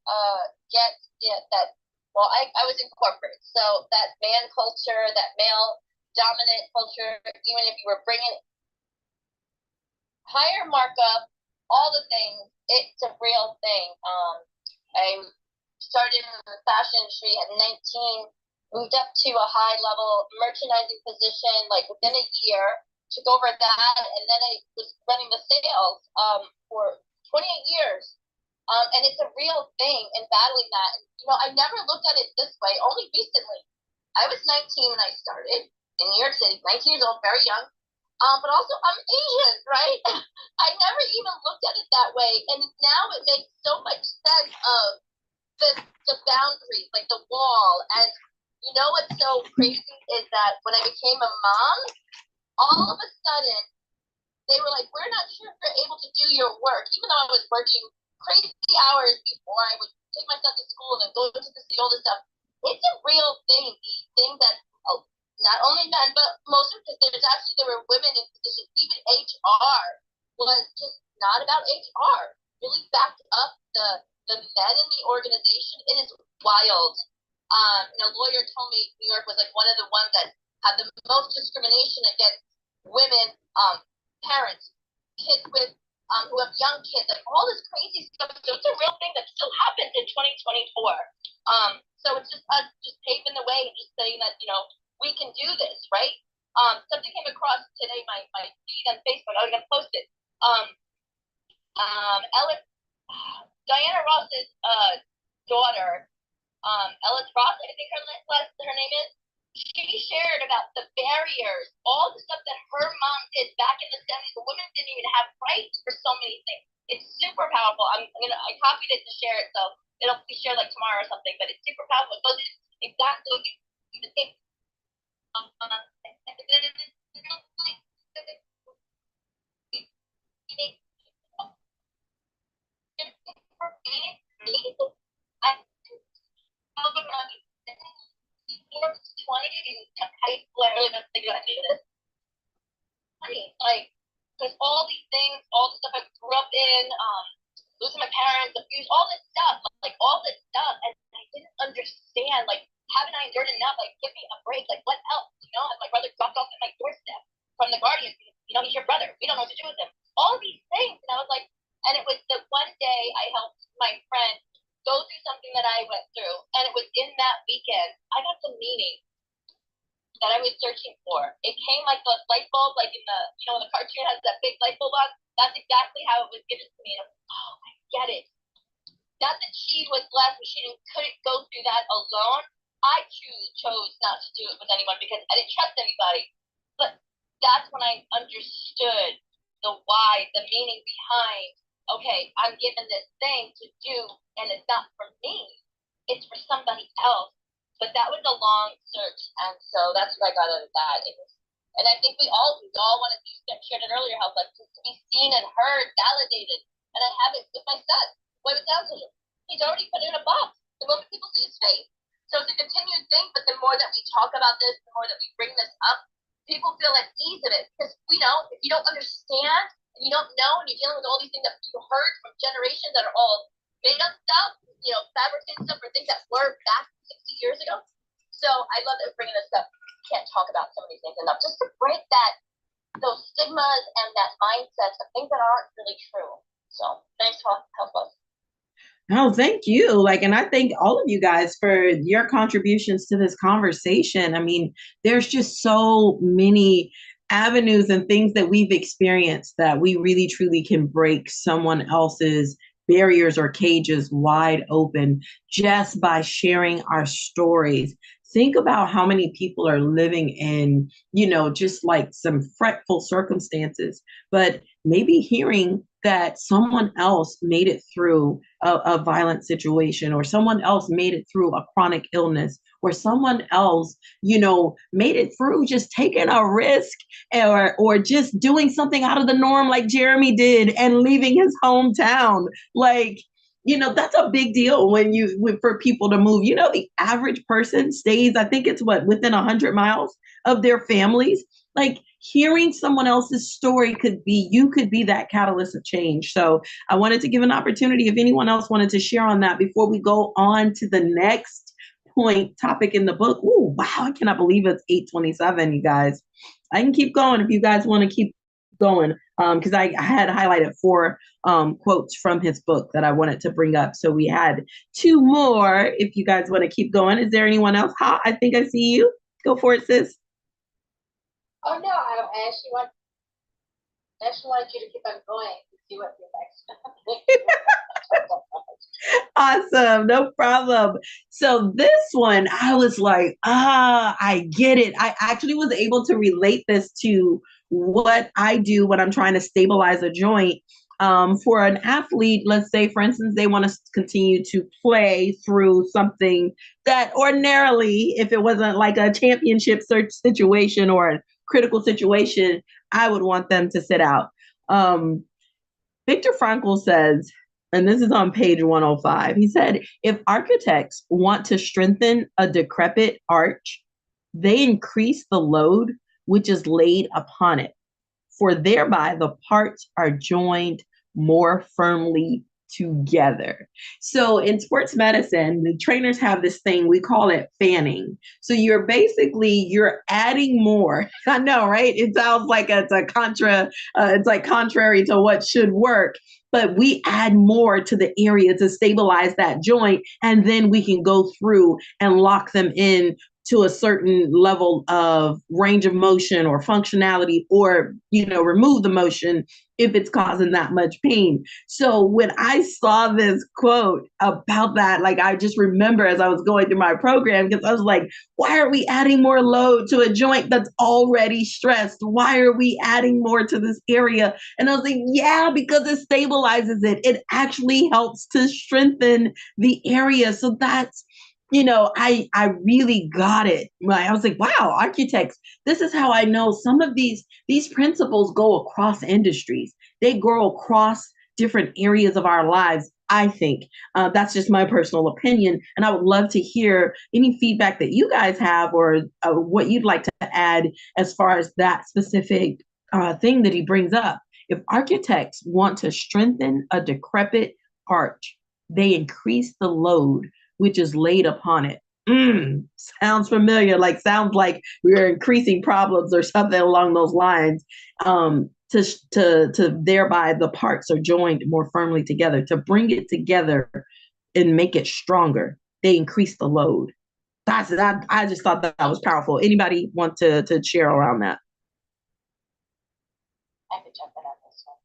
get that well, I was in corporate, so that man culture, that male dominant culture, even if you were bringing higher markup, all the things, it's a real thing. I started in the fashion industry at 19, moved up to a high level merchandising position like within a year, took over that, and then I was running the sales for 28 years. And it's a real thing and battling that. And, I never looked at it this way, only recently. I was 19 when I started in New York City, 19 years old, very young. But also I'm Asian, right? I never even looked at it that way. And now it makes so much sense of the boundaries, like the wall. And what's so crazy is that when I became a mom, all of a sudden they were like, we're not sure if you're able to do your work, even though I was working crazy hours before I would take my son to school and then go to all this stuff. It's a real thing. The thing that not only men, but most of them, there were women in positions, even HR was just not about HR. Really backed up the men in the organization. It is wild. A lawyer told me New York was like one of the ones that had the most discrimination against women, parents, kids with who have young kids, like all this crazy stuff. So it's a real thing that still happens in 2024. So it's just us just paving the way and just saying that, we can do this, right? Something came across today, my feed on Facebook. I was gonna post it. Diana Ross's daughter, Ellis Ross, I think her name is. She shared about the barriers, all the stuff that her mom did back in the 70s. The women didn't even have rights for so many things. It's super powerful. I copied it to share it, so it'll be shared like tomorrow or something. But it's super powerful. It goes exactly. High school, I really don't think I knew this. Like, because all these things, all the stuff I grew up in, losing my parents, abuse, all this stuff, and I didn't understand, like, haven't I endured enough? Like, give me a break. Like, what else? And my brother dropped off at my doorstep from the Guardian. He's your brother. We don't know what to do with him. All these things, and I was like, and it was the one day I helped my friend go through something that I went through, and it was in that weekend I got the meaning that I was searching for. It came like the light bulb, like in the, when the cartoon has that big light bulb on. That's exactly how it was given to me. And I was like, oh, I get it. Not that she was blessed and she couldn't go through that alone. I chose not to do it with anyone because I didn't trust anybody. But that's when I understood the why, the meaning behind, okay, I'm given this thing to do, and it's not for me. It's for somebody else. But that was a long search, and so that's what I got out of that. And I think we all want to be, shared it earlier, how like to be seen and heard, validated. And I have it with my son, boy with Down syndrome. He's already put in a box. The moment people see his face, so it's a continued thing. But the more that we talk about this, the more that we bring this up, people feel at ease of it because we know if you don't understand and you don't know, and you're dealing with all these things that you heard from generations that are all made up stuff, fabricated stuff, or things that were back 60 years ago. So I love that we're bringing this up. We can't talk about some of these things enough. Just to break those stigmas and that mindset of things that aren't really true. So thanks for helping us. Oh, thank you. And I thank all of you guys for your contributions to this conversation. I mean, there's just so many avenues and things that we've experienced that we really truly can break someone else's barriers or cages wide open just by sharing our stories. Think about how many people are living in, just like some fretful circumstances, but maybe hearing that someone else made it through a violent situation, or someone else made it through a chronic illness, or someone else, made it through just taking a risk or just doing something out of the norm like Jeremy did and leaving his hometown. That's a big deal for people to move. The average person stays, I think it's within 100 miles of their families. Hearing someone else's story you could be that catalyst of change. So I wanted to give an opportunity if anyone else wanted to share on that before we go on to the next point topic in the book. Oh, wow. I cannot believe it's 8:27, you guys. I can keep going if you guys want to keep going. Because I had highlighted 4 quotes from his book that I wanted to bring up. So we had 2 more if you guys want to keep going. Is there anyone else? Ha, I think I see you. Go for it, sis. Oh no, I actually wanted you to keep on going to see what your next. Awesome, no problem. So this one, I was like, I get it. I actually was able to relate this to what I do when I'm trying to stabilize a joint. For an athlete, let's say, for instance, they want to continue to play through something that ordinarily, if it wasn't like a championship search situation or a critical situation, I would want them to sit out. Viktor Frankl says, and this is on page 105, he said, if architects want to strengthen a decrepit arch, they increase the load which is laid upon it, for thereby the parts are joined more firmly together. So in sports medicine, the trainers have this thing, we call it fanning. So you're adding more. I know, right? It sounds like it's like contrary to what should work, but we add more to the area to stabilize that joint, and then we can go through and lock them in to a certain level of range of motion or functionality, or remove the motion if it's causing that much pain. So when I saw this quote about that, like, I just remember as I was going through my program, because I was like, why are we adding more load to a joint that's already stressed? Why are we adding more to this area? And I was like, yeah, because it stabilizes it. It actually helps to strengthen the area. So that's, I really got it. I was like, wow, architects, this is how I know some of these principles go across industries. They go across different areas of our lives, I think. That's just my personal opinion. And I would love to hear any feedback that you guys have, or what you'd like to add as far as that specific thing that he brings up. If architects want to strengthen a decrepit arch, they increase the load which is laid upon it. Sounds familiar. Sounds like we're increasing problems or something along those lines. To thereby the parts are joined more firmly together, to bring it together and make it stronger. They increase the load. I just thought that was powerful. Anybody want to share around that? I could jump in on this one.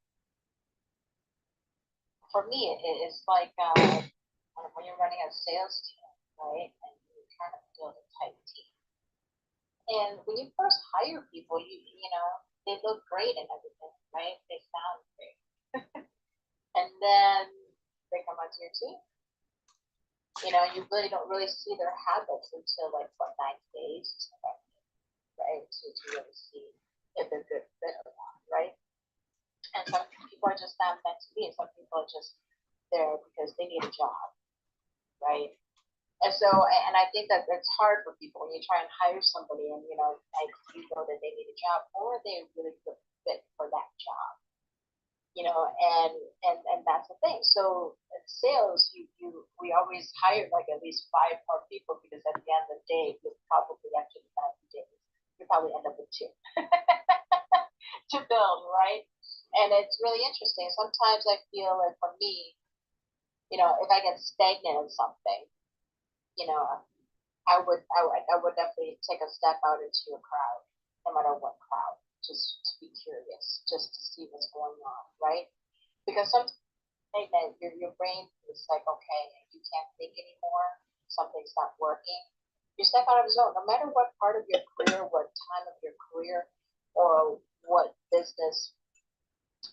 For me, it's like when you're running a sales team, right? And you're trying to build a tight team. And when you first hire people, they look great and everything, right? They sound great. And then they come onto your team. You really don't really see their habits until 90 days, right? To really see if they're good fit or not, right? And some people are just not meant to be, and some people are just there because they need a job, right? And so, and I think that it's hard for people when you try and hire somebody, and you know that they need a job, or they're really good fit for that job, and that's the thing. So in sales, we always hire at least 5 more people, because at the end of the day, you'll probably after the 90 days, you probably end up with 2 to build, right? And it's really interesting. Sometimes I feel like for me, if I get stagnant in something, I would definitely take a step out into a crowd, no matter what crowd, just to be curious, just to see what's going on, right? Because sometimes your brain is like, okay, you can't think anymore, something's not working. You step out of the zone, no matter what part of your career, what time of your career, or what business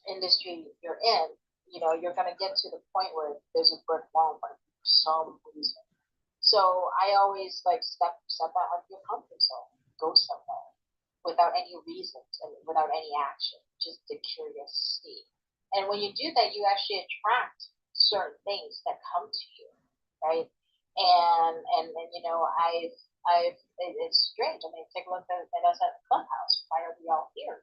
industry you're in, you're going to get to the point where there's a brick wall for some reason. So I always step out of your comfort zone, go somewhere without any reasons and without any action, just the curiosity. And when you do that, you actually attract certain things that come to you, right? And it's strange. I mean, take a look at us at the clubhouse. Why are we all here?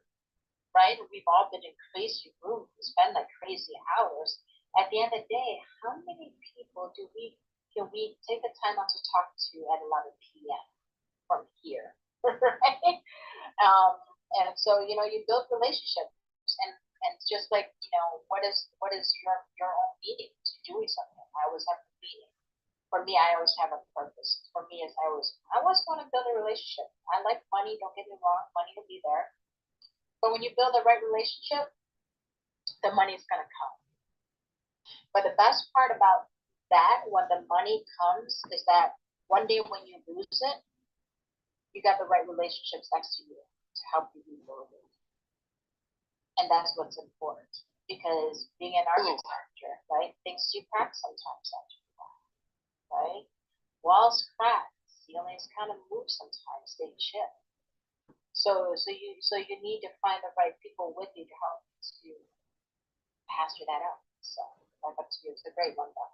Right? We've all been in crazy rooms, spend crazy hours. At the end of the day, how many people do we we take the time out to talk to at 11 p.m. from here, right? And so, you build relationships, and just like, what is your own meaning to doing something? I always have a meaning. For me, I always have a purpose. For me, I always want to build a relationship. I like money, don't get me wrong, money will be there. But when you build the right relationship, the money's gonna come. But the best part about that, when the money comes, is that one day when you lose it, you got the right relationships next to you to help you rebuild it. And that's what's important. Because being an architecture, right, things do crack sometimes, right? Walls crack, ceilings kind of move sometimes, they chip. So you need to find the right people with you to help you to pasture that out. So back up to you. It's a great one, though.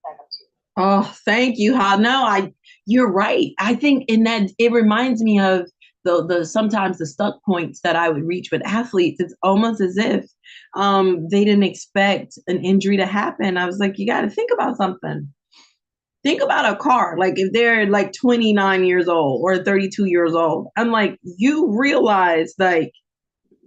Back up to you. Oh, thank you, Ha. No, you're right. I think in that it reminds me of the sometimes the stuck points that I would reach with athletes. It's almost as if they didn't expect an injury to happen. I was like, you got to think about something. Think about a car. Like if they're like 29 years old or 32 years old, I'm like, you realize like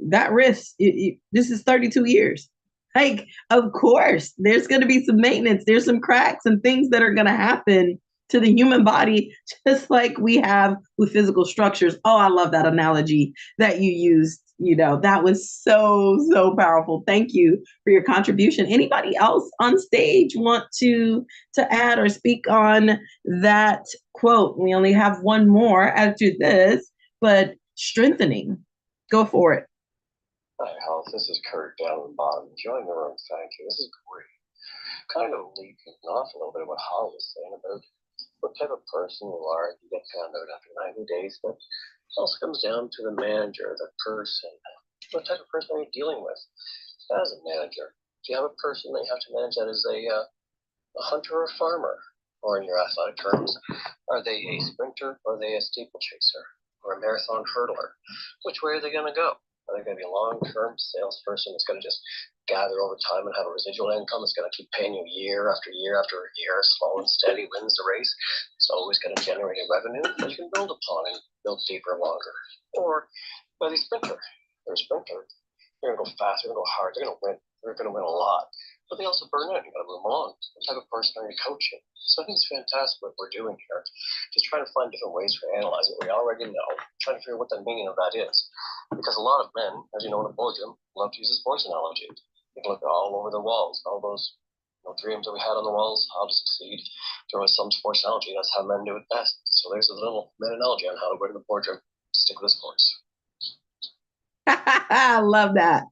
that risk. This is 32 years. Like, of course, there's going to be some maintenance. There's some cracks and things that are going to happen to the human body, just like we have with physical structures. Oh, I love that analogy that you used. That was so powerful. Thank you for your contribution. Anybody else on stage want to add or speak on that quote? We only have one more after this, but strengthening. Go for it. Hi, Health. This is Kurt down at the bottom. Enjoying the room. Thank you. This is great. Kind of leading off a little bit of what Holly was saying about what type of person you are. You get found out after 90 days, but it also comes down to the manager, the person. What type of person are you dealing with as a manager? Do you have a person that you have to manage that is a hunter or a farmer? Or in your athletic terms, are they a sprinter or are they a steeplechaser or a marathon hurdler? Which way are they going to go? Are they going to be a long-term salesperson that's going to just gather over time and have a residual income that's going to keep paying you year after year after year, slow and steady, wins the race? It's always going to generate a revenue that you can build upon and build deeper and longer. Or are they a sprinter? They're a sprinter. They're going to go fast. They're going to go hard. They're going to win. They're going to win a lot. But they also burn out. You got to move on. What type of person are you coaching? So I think it's fantastic what we're doing here. Just trying to find different ways to analyze what we already know, trying to figure out what the meaning of that is. Because a lot of men, as you know, in a boardroom, love to use a sports analogy. You can look all over the walls, all those dreams that we had on the walls, how to succeed. There was some sports analogy. That's how men do it best. So there's a little men analogy on how to go to the boardroom. Stick with the sports. I love that.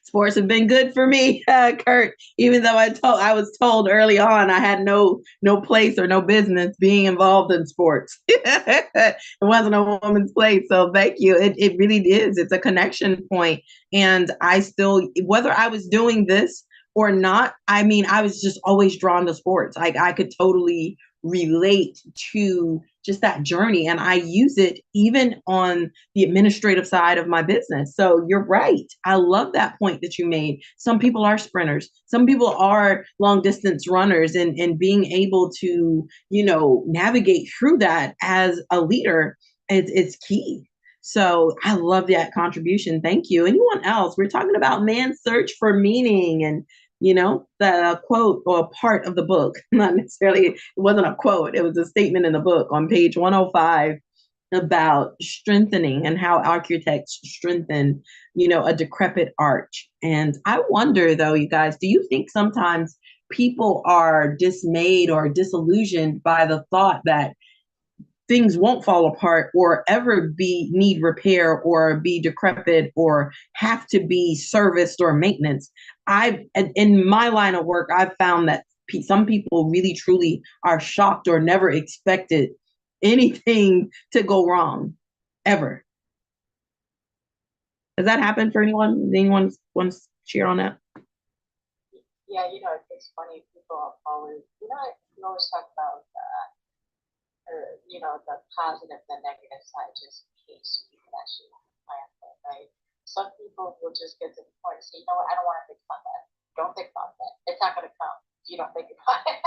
Sports have been good for me, Kurt. Even though I was told early on I had no place or no business being involved in sports. It wasn't a woman's place. So thank you. It really is. It's a connection point. And I still, whether I was doing this or not, I mean, I was just always drawn to sports. I could totally relate to just that journey. And I use it even on the administrative side of my business. So you're right. I love that point that you made. Some people are sprinters. Some people are long distance runners, and being able to, navigate through that as a leader, it's key. So I love that contribution. Thank you. Anyone else? We're talking about man's search for meaning, and the quote or part of the book, not necessarily, it wasn't a quote, it was a statement in the book on page 105 about strengthening and how architects strengthen, a decrepit arch. And I wonder though, you guys, do you think sometimes people are dismayed or disillusioned by the thought that things won't fall apart or ever need repair or be decrepit or have to be serviced or maintenance? In my line of work, I've found that some people really truly are shocked or never expected anything to go wrong ever. Does that happen for anyone? Anyone want to share on that? Yeah, it's funny. People always, you always talk about the positive, the negative side, just in case you can actually plan for it, right? Some people will just get to the point and say, I don't want to think about that. Don't think about that. It's not going to come if you don't think about it.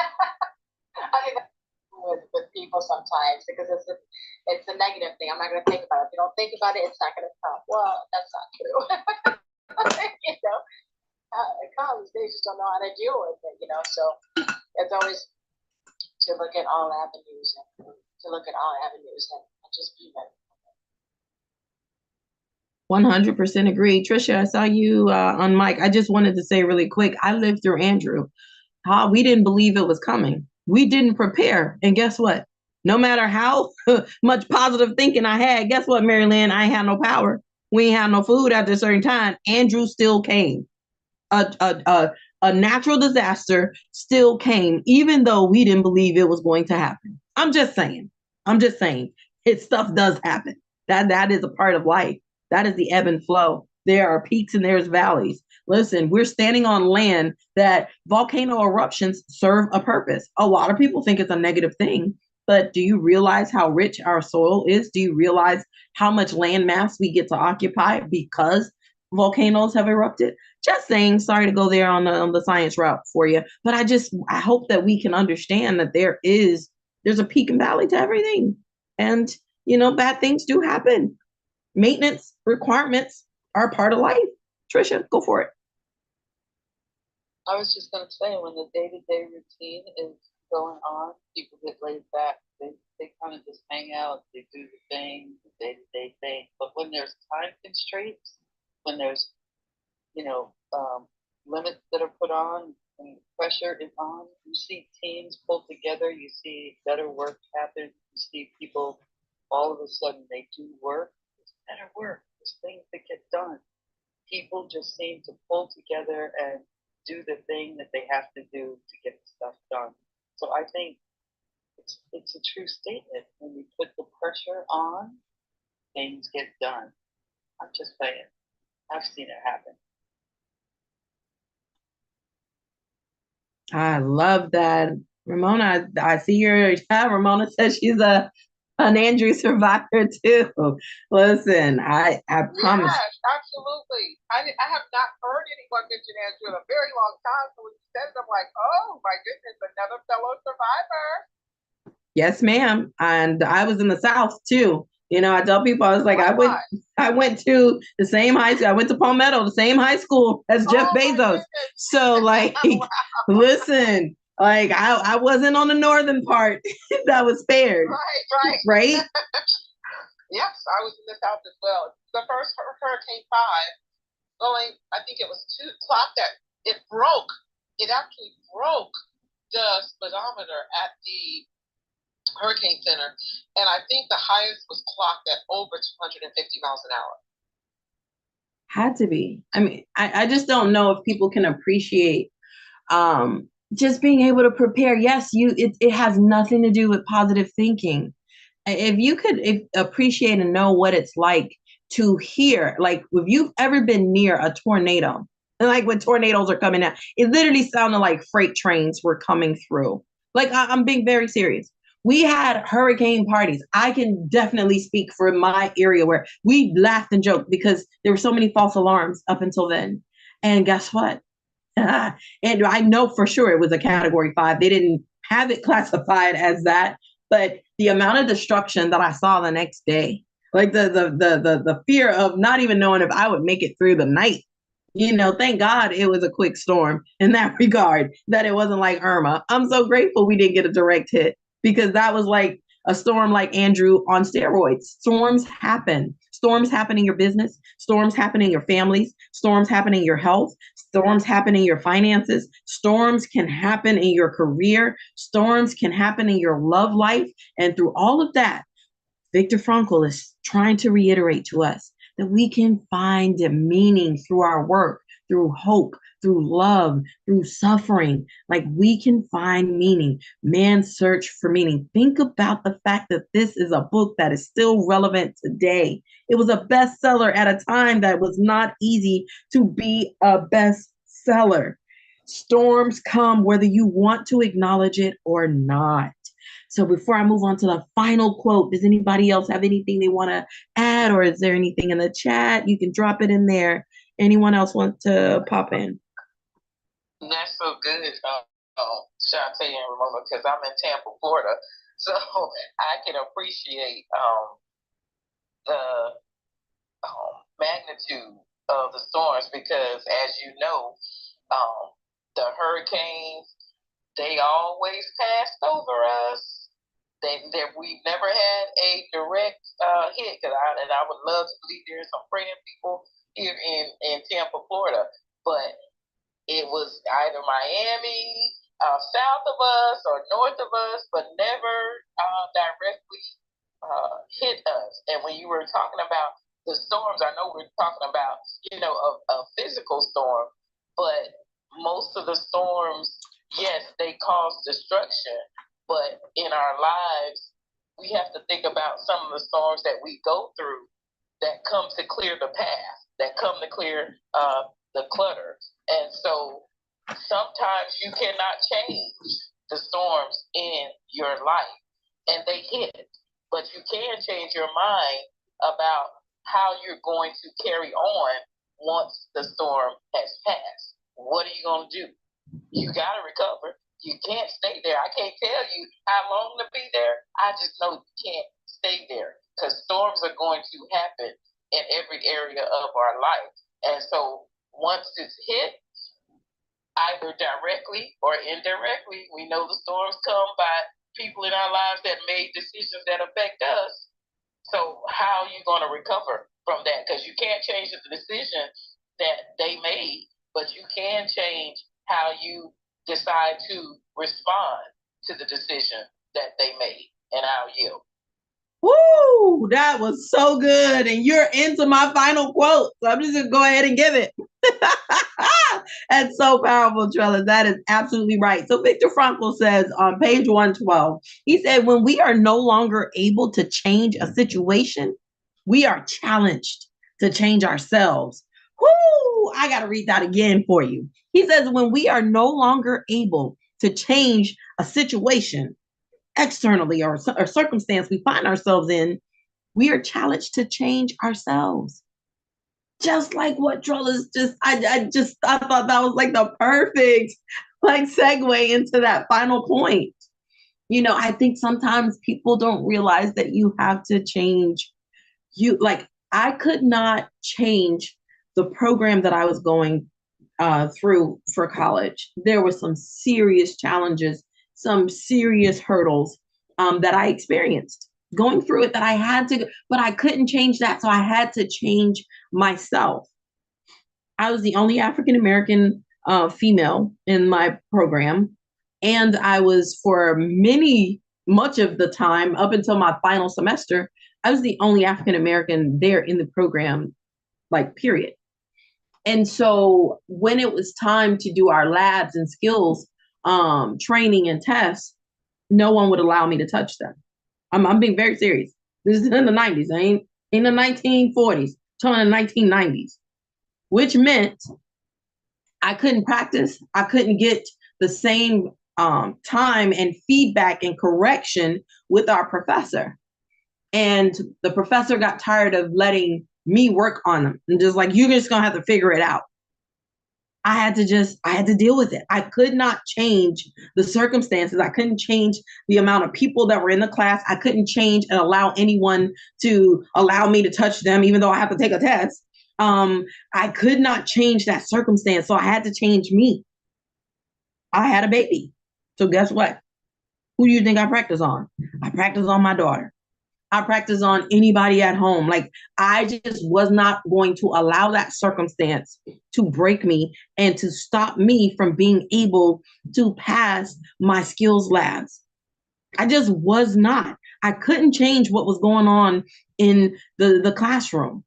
sometimes because it's a negative thing. I'm not going to think about it. If you don't think about it, it's not going to come. Well, that's not true. You know, it comes. They just don't know how to deal with it. You know, so it's always to look at all avenues and just be ready. 100% agree. Trisha, I saw you on mic. I just wanted to say really quick, I lived through Andrew. We didn't believe it was coming. We didn't prepare. And guess what? No matter how much positive thinking I had, guess what, Mary Lynn? I ain't had no power. We ain't had no food at a certain time. Andrew still came. A natural disaster still came, even though we didn't believe it was going to happen. I'm just saying. Stuff does happen. That is a part of life. That is the ebb and flow. There are peaks and there's valleys. Listen, we're standing on land that volcano eruptions serve a purpose. A lot of people think it's a negative thing, but do you realize how rich our soil is? Do you realize how much land mass we get to occupy because volcanoes have erupted? Just saying, sorry to go there on the science route for you, but I hope that we can understand that there's a peak and valley to everything. And, bad things do happen. Maintenance requirements are part of life. Trisha, go for it. I was just going to say, when the day-to-day routine is going on, people get laid back. They kind of just hang out. They do the thing, the day-to-day thing. But when there's time constraints, when there's, limits that are put on and pressure is on, you see teams pull together. You see better work happen. You see people, all of a sudden, they do work. It's better work. There's things that get done. People just seem to pull together and do the thing that they have to do to get the stuff done. So I think it's a true statement. When you put the pressure on, things get done. I'm just saying. I've seen it happen. I love that. Ramona, I see Ramona says she's an Andrew survivor too. Listen, I promise. Yes, absolutely. I have not heard anyone mention Andrew in a very long time. So when you said it, I'm like, oh my goodness, another fellow survivor. Yes, ma'am. And I was in the South too. I tell people, I was like, I went to the same high school. I went to Palmetto, the same high school as Jeff Bezos. So like, wow. Listen, like I wasn't on the northern part that was spared. Right? Yes, I was in the South as well. The first Hurricane 5 I think it was 2 o'clock that it broke. It actually broke the speedometer at the Hurricane Center, and I think the highest was clocked at over 250 miles an hour. Had to be. I mean, I just don't know if people can appreciate just being able to prepare. Yes, it has nothing to do with positive thinking. If you could appreciate and know what it's like to hear, like if you've ever been near a tornado, and like when tornadoes are coming out, it literally sounded like freight trains were coming through. Like I'm being very serious. We had hurricane parties. I can definitely speak for my area where we laughed and joked because there were so many false alarms up until then. And guess what? And I know for sure it was a category 5. They didn't have it classified as that, but the amount of destruction that I saw the next day, like the fear of not even knowing if I would make it through the night. Thank God it was a quick storm in that regard, that it wasn't like Irma. I'm so grateful we didn't get a direct hit, because that was like a storm like Andrew on steroids. Storms happen. Storms happen in your business. Storms happen in your families. Storms happen in your health. Storms happen in your finances. Storms can happen in your career. Storms can happen in your love life. And through all of that, Viktor Frankl is trying to reiterate to us that we can find a meaning through our work, through hope, through love, through suffering. Like we can find meaning. Man's search for meaning. Think about the fact that this is a book that is still relevant today. It was a bestseller at a time that was not easy to be a bestseller. Storms come whether you want to acknowledge it or not. So before I move on to the final quote, does anybody else have anything they want to add, or is there anything in the chat? You can drop it in there. Anyone else want to pop in? That's so good, Shawnte and Ramona, because I'm in Tampa, Florida. So I can appreciate the magnitude of the storms because, as you know, the hurricanes, they always passed over us. We've never had a direct hit, and I would love to believe there's some praying people here in Tampa, Florida, but it was either Miami, south of us or north of us, but never directly hit us. And when you were talking about the storms, I know we're talking about, a physical storm, but most of the storms, yes, they cause destruction, but in our lives, we have to think about some of the storms that we go through that come to clear the path, that come to clear the clutter. And so sometimes you cannot change the storms in your life, and they hit, but you can change your mind about how you're going to carry on once the storm has passed. What are you going to do? You got to recover. You can't stay there. I can't tell you how long to be there. I just know you can't stay there because storms are going to happen in every area of our life. And so once it's hit, either directly or indirectly, we know the storms come by people in our lives that made decisions that affect us. So how are you going to recover from that? Because you can't change the decision that they made, but you can change how you decide to respond to the decision that they made. And I'll yield. Woo! That was so good. And you're into my final quote. So I'm just going to go ahead and give it. That's so powerful, Trellis. That is absolutely right. So Viktor Frankl says on page 112, he said, when we are no longer able to change a situation, we are challenged to change ourselves. Woo! I got to read that again for you. He says, when we are no longer able to change a situation externally or circumstance we find ourselves in, we are challenged to change ourselves. Just like what Trellis I thought that was like the perfect segue into that final point. I think sometimes people don't realize that you have to change. I could not change the program that I was going through for college. There were some serious challenges, some serious hurdles that I experienced going through it that I had to, but I couldn't change that. So I had to change myself. I was the only African-American female in my program. And I was for much of the time up until my final semester, I was the only African-American there in the program, period. And so when it was time to do our labs and skills training and tests, no one would allow me to touch them. I'm being very serious. This is in the 90s. I ain't in the 1940s, talking in the 1990s, which meant I couldn't practice. I couldn't get the same time and feedback and correction with our professor. And the professor got tired of letting me work on them and just you're just going to have to figure it out. I had to deal with it. I could not change the circumstances. I couldn't change the amount of people that were in the class. I couldn't change and allow anyone to allow me to touch them, even though I have to take a test. I could not change that circumstance. So I had to change me. I had a baby. So guess what? Who do you think I practice on? I practice on my daughter. I practice on anybody at home. I just was not going to allow that circumstance to break me and to stop me from being able to pass my skills labs. I just was not. I couldn't change what was going on in the classroom.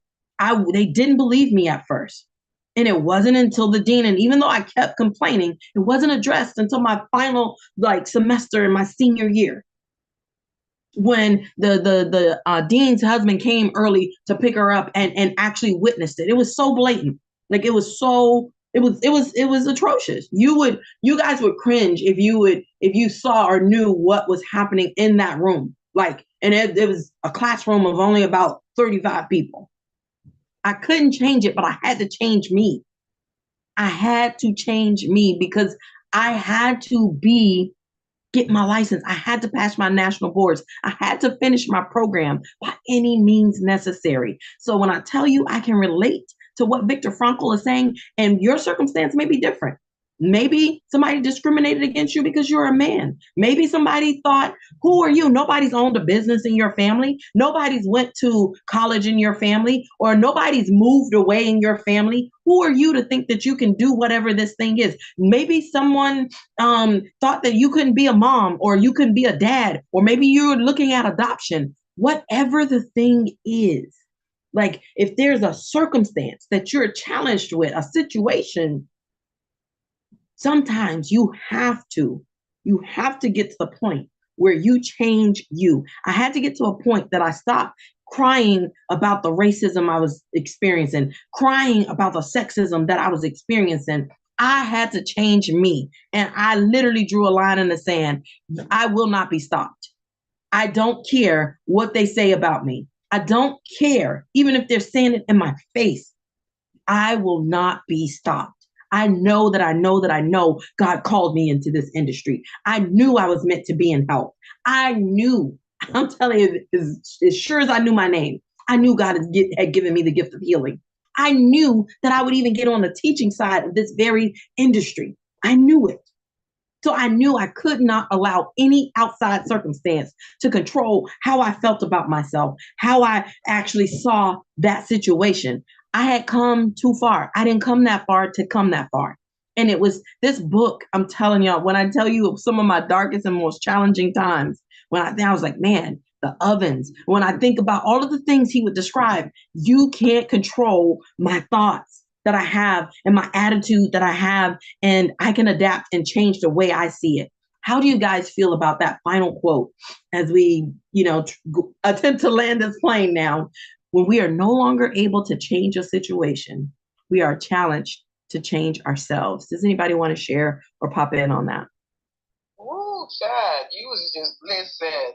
They didn't believe me at first. And it wasn't until the dean, and even though I kept complaining, it wasn't addressed until my final semester in my senior year, when the dean's husband came early to pick her up and actually witnessed it. It was so blatant. It was atrocious. You guys would cringe if you saw or knew what was happening in that room. And it was a classroom of only about 35 people. I couldn't change it, but I had to change me. I had to change me because I had to be get my license. I had to pass my national boards. I had to finish my program by any means necessary. So when I tell you I can relate to what Viktor Frankl is saying, and your circumstance may be different. Maybe somebody discriminated against you because you're a man. Maybe somebody thought, who are you? Nobody's owned a business in your family. Nobody's went to college in your family, or nobody's moved away in your family. Who are you to think that you can do whatever this thing is? Maybe someone thought that you couldn't be a mom, or you couldn't be a dad, or maybe you're looking at adoption. Whatever the thing is, like if there's a circumstance that you're challenged with, a situation, sometimes you have to get to the point where you change you. I had to get to a point that I stopped crying about the racism I was experiencing, crying about the sexism that I was experiencing. I had to change me. And I literally drew a line in the sand. I will not be stopped. I don't care what they say about me. I don't care, even if they're saying it in my face. I will not be stopped. I know that I know that I know God called me into this industry. I knew I was meant to be in health. I knew, I'm telling you, as sure as I knew my name, I knew God had given me the gift of healing. I knew that I would even get on the teaching side of this very industry. I knew it. So I knew I could not allow any outside circumstance to control how I felt about myself, how I actually saw that situation. I had come too far. I didn't come that far to come that far. And it was this book, I'm telling y'all, when I tell you of some of my darkest and most challenging times, when I was like, man, the ovens, when I think about all of the things he would describe, you can't control my thoughts that I have and my attitude that I have, and I can adapt and change the way I see it. How do you guys feel about that final quote as we, attempt to land this plane now? When we are no longer able to change a situation, we are challenged to change ourselves. Does anybody want to share or pop in on that? Woo, child, you was just listen.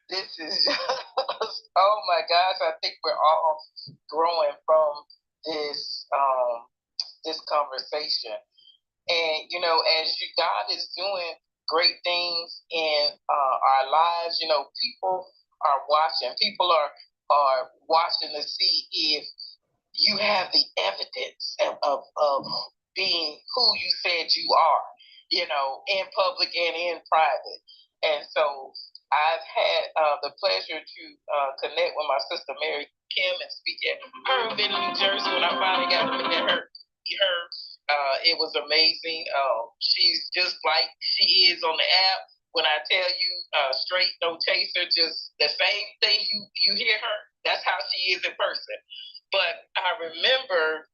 This is oh my gosh, I think we're all growing from this this conversation. And as God is doing great things in our lives, people are watching. People are watching to see if you have the evidence of being who you said you are, in public and in private. And so I've had the pleasure to connect with my sister Mary Kim and speak at her event in New Jersey. When I finally got to meet her, it was amazing. She's just like she is on the app. When I tell you straight, no chaser, just the same thing you hear her, that's how she is in person. But I remember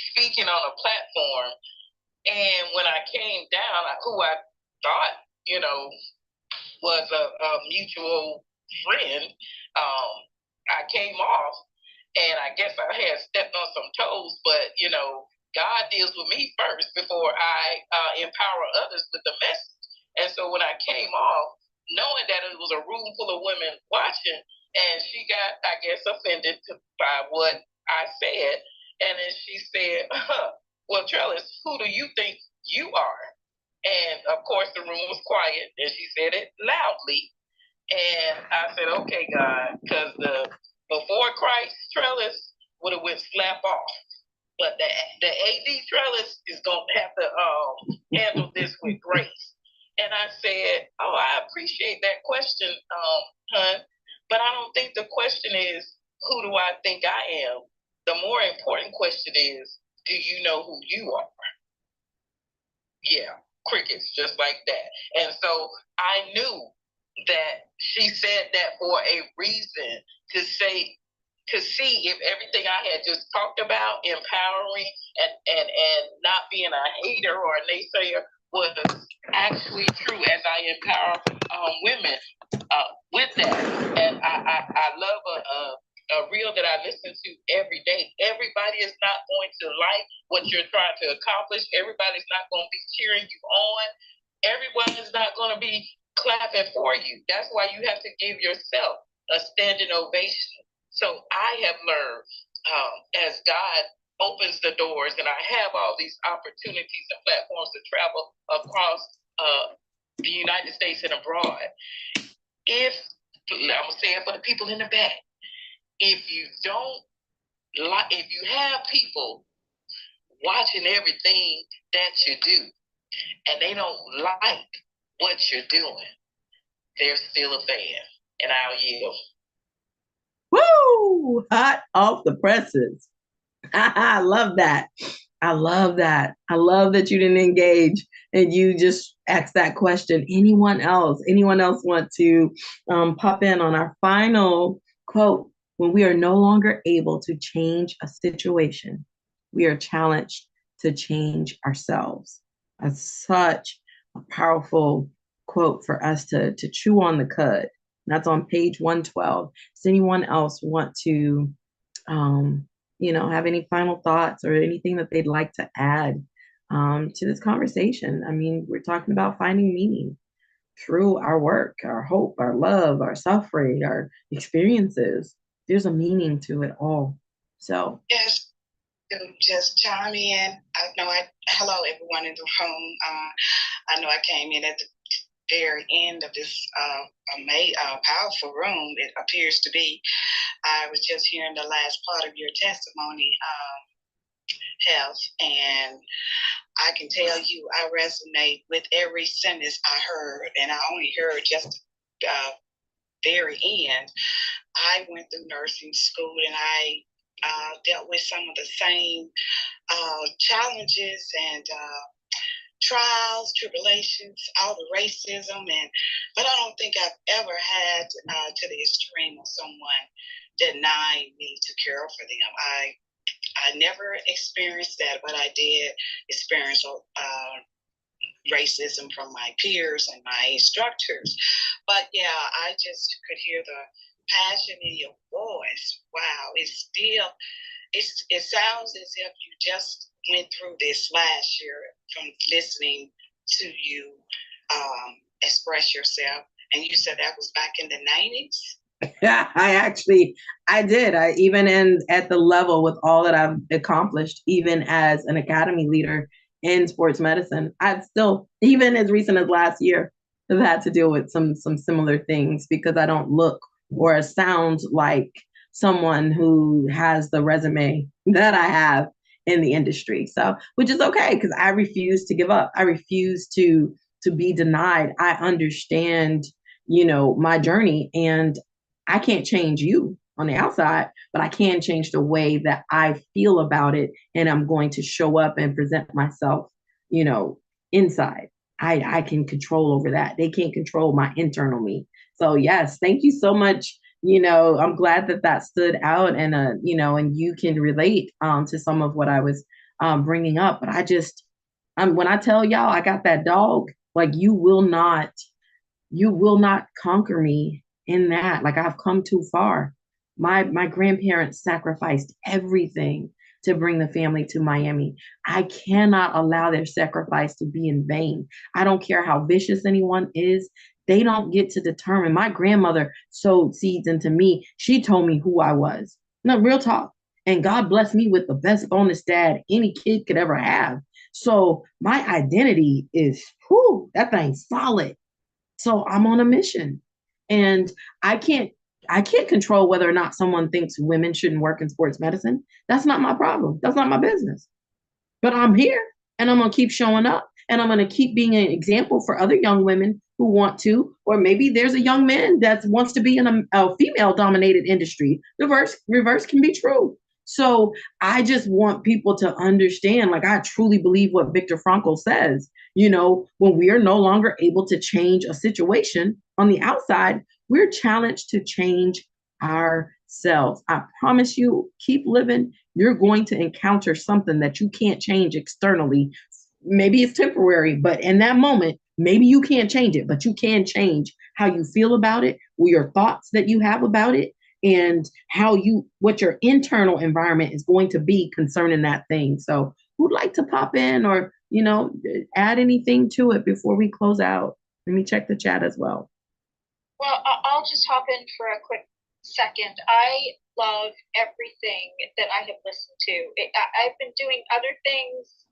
speaking on a platform, and when I came down, who I thought, was a mutual friend, I came off, and I guess I had stepped on some toes, but, God deals with me first before I empower others with the message. And so when I came off, knowing that it was a room full of women watching, and she got, I guess, offended by what I said. And then she said, well, Trellis, who do you think you are? And of course, the room was quiet, and she said it loudly. And I said, okay, God, because the before Christ Trellis would have went slap off. But the AD Trellis is going to have to handle this with grace. And I said, oh, I appreciate that question, hun. But I don't think the question is, who do I think I am? The more important question is, do you know who you are? Yeah, crickets, just like that. And so I knew that she said that for a reason, to see if everything I had just talked about, empowering and not being a hater or a naysayer, was actually true as I empower women with that. And I love a reel that I listen to every day. Everybody is not going to like what you're trying to accomplish. Everybody's not going to be cheering you on. Everyone is not going to be clapping for you. That's why you have to give yourself a standing ovation. So I have learned as God opens the doors and I have all these opportunities and platforms to travel across the United States and abroad. I'm gonna say it for the people in the back. If you have people watching everything that you do, and they don't like what you're doing, they're still a fan. And I'll yield. Woo! Hot off the presses. I love that. I love that. I love that you didn't engage and you just asked that question. Anyone else? Anyone else want to pop in on our final quote? When we are no longer able to change a situation, we are challenged to change ourselves. That's such a powerful quote for us to chew on the cud. That's on page 112. Does anyone else want to have any final thoughts or anything that they'd like to add to this conversation? I mean, we're talking about finding meaning through our work, our hope, our love, our suffering, our experiences. There's a meaning to it all. So yes, to just chime in. Hello everyone in the room. I know I came in at the very end of this powerful room. It appears to be. I was just hearing the last part of your testimony, Health, and I can tell you I resonate with every sentence I heard, and I only heard just the very end. I went through nursing school, and I dealt with some of the same challenges and trials, tribulations, all the racism, but I don't think I've ever had to the extreme of someone denying me to care for them. I never experienced that, but I did experience racism from my peers and my instructors. But yeah, I just could hear the passion in your voice. Wow, it sounds as if you just went through this last year from listening to you express yourself. And you said that was back in the 90s? Yeah, I did. At the level with all that I've accomplished, even as an academy leader in sports medicine, I've still, even as recent as last year, have had to deal with some similar things because I don't look or sound like someone who has the resume that I have in the industry. So, which is okay because I refuse to give up. I refuse to be denied. I understand, my journey, and I can't change you on the outside, but I can change the way that I feel about it. And I'm going to show up and present myself, inside. I can control over that. They can't control my internal me. So yes, thank you so much. I'm glad that stood out, and and you can relate to some of what I was bringing up. But when I tell y'all I got that dog, like you will not conquer me in that. Like I've come too far. My grandparents sacrificed everything to bring the family to Miami. I cannot allow their sacrifice to be in vain. I don't care how vicious anyone is. They don't get to determine. My grandmother sowed seeds into me. She told me who I was. No, real talk. And God blessed me with the best bonus dad any kid could ever have. So my identity is, that thing's solid. So I'm on a mission. And I can't control whether or not someone thinks women shouldn't work in sports medicine. That's not my problem. That's not my business. But I'm here and I'm going to keep showing up, and I'm going to keep being an example for other young women who want to, or maybe there's a young man that wants to be in a female dominated industry. Reverse can be true. So I just want people to understand, like, I truly believe what Viktor Frankl says, when we are no longer able to change a situation on the outside, we're challenged to change ourselves. I promise you, keep living. You're going to encounter something that you can't change externally. Maybe it's temporary, but in that moment, maybe you can't change it, but you can change how you feel about it, or your thoughts that you have about it, and what your internal environment is going to be concerning that thing. So who'd like to pop in or, add anything to it before we close out? Let me check the chat as well. Well, I'll just hop in for a quick second. I love everything that I have listened to. I've been doing other things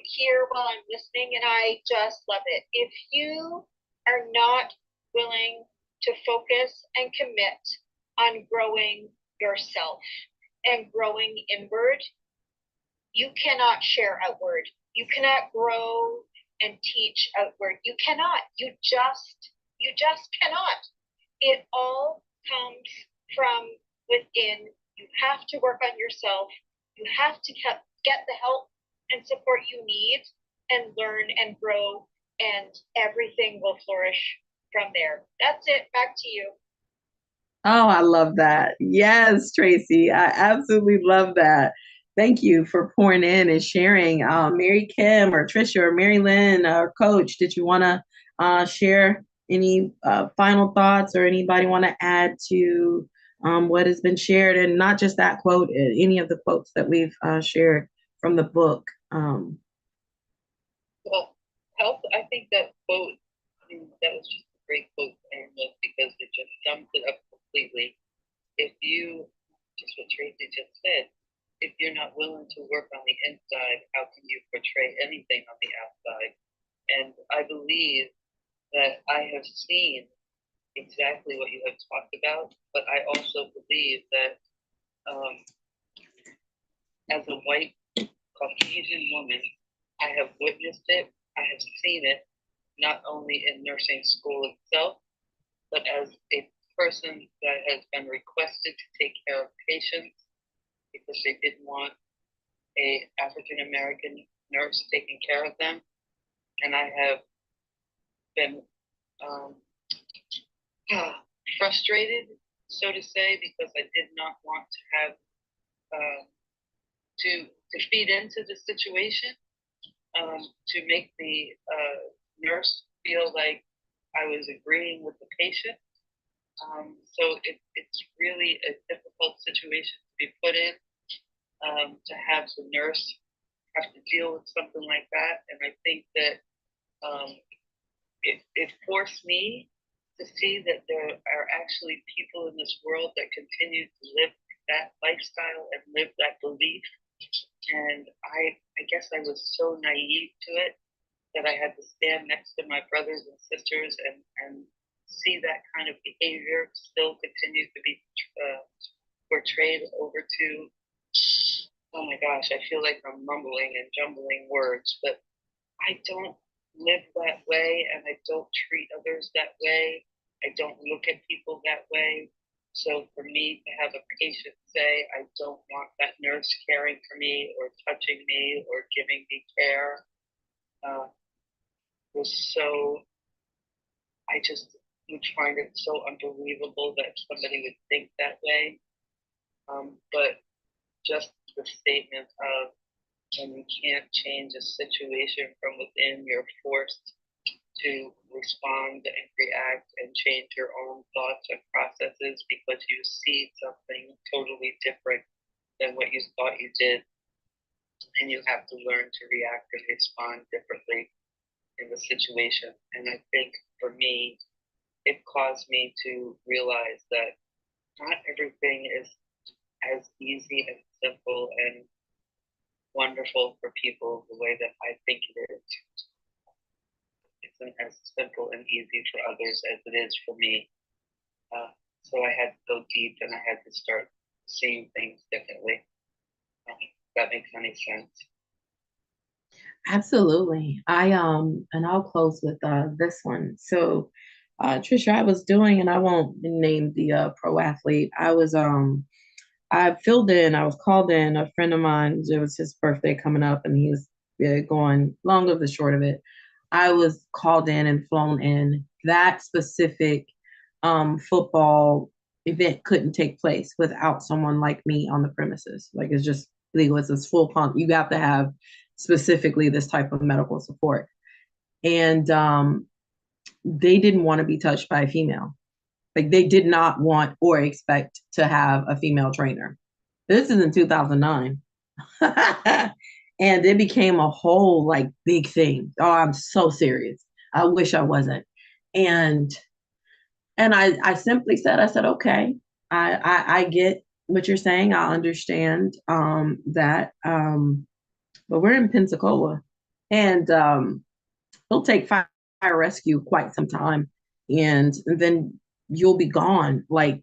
here while I'm listening, and I just love it. If you are not willing to focus and commit on growing yourself and growing inward, you cannot share outward. You cannot grow and teach outward. You cannot. You just cannot. It all comes from within. You have to work on yourself. You have to get the help and support you need and learn and grow, and everything will flourish from there. That's it. Back to you. Oh, I love that. Yes, Tracy, I absolutely love that. Thank you for pouring in and sharing. Mary Kim or Trisha or Mary Lynn or Coach, did you want to share any final thoughts, or anybody want to add to what has been shared? And not just that quote, any of the quotes that we've shared from the book. Well, health, I think that quote, that was just a great quote, and because it just sums it up completely. If you, just what Tracy just said, if you're not willing to work on the inside, how can you portray anything on the outside? And I believe that I have seen exactly what you have talked about, but I also believe that as a white Caucasian woman, I have witnessed it, I have seen it, not only in nursing school itself, but as a person that has been requested to take care of patients because they didn't want a African American nurse taking care of them. And I have been frustrated, so to say, because I did not want to have to feed into the situation, to make the nurse feel like I was agreeing with the patient. So it's really a difficult situation to be put in, to have the nurse have to deal with something like that. And I think that it forced me to see that there are actually people in this world that continue to live that lifestyle and live that belief. And I guess I was so naive to it that I had to stand next to my brothers and sisters and see that kind of behavior still continue to be portrayed over to, oh my gosh, I feel like I'm mumbling and jumbling words, but I don't live that way, and I don't treat others that way. I don't look at people that way. So for me to have a patient say, I don't want that nurse caring for me or touching me or giving me care, was so, I just would find it so unbelievable that somebody would think that way. But just the statement of, when you can't change a situation from within, you're forced to respond and react and change your own thoughts and processes because you see something totally different than what you thought you did. And you have to learn to react and respond differently in the situation. And I think for me, it caused me to realize that not everything is as easy and simple and wonderful for people the way that I think it is. It isn't as simple and easy for others as it is for me. So I had to go deep, and I had to start seeing things differently. If that makes any sense. Absolutely. And I'll close with this one. So Trisha, I was doing, and I won't name the pro athlete. I was I was called in, a friend of mine, it was his birthday coming up, and he was going, long of the short of it, I was called in and flown in. That specific football event couldn't take place without someone like me on the premises. Like, it's just legal. It's this full pump. You have to have specifically this type of medical support. And they didn't want to be touched by a female. Like, they did not want or expect to have a female trainer. This is in 2009. And it became a whole like big thing. Oh, I'm so serious. I wish I wasn't. And I simply said, I said, okay, I get what you're saying. I understand that. but we're in Pensacola, and it'll take fire rescue quite some time, and then you'll be gone. Like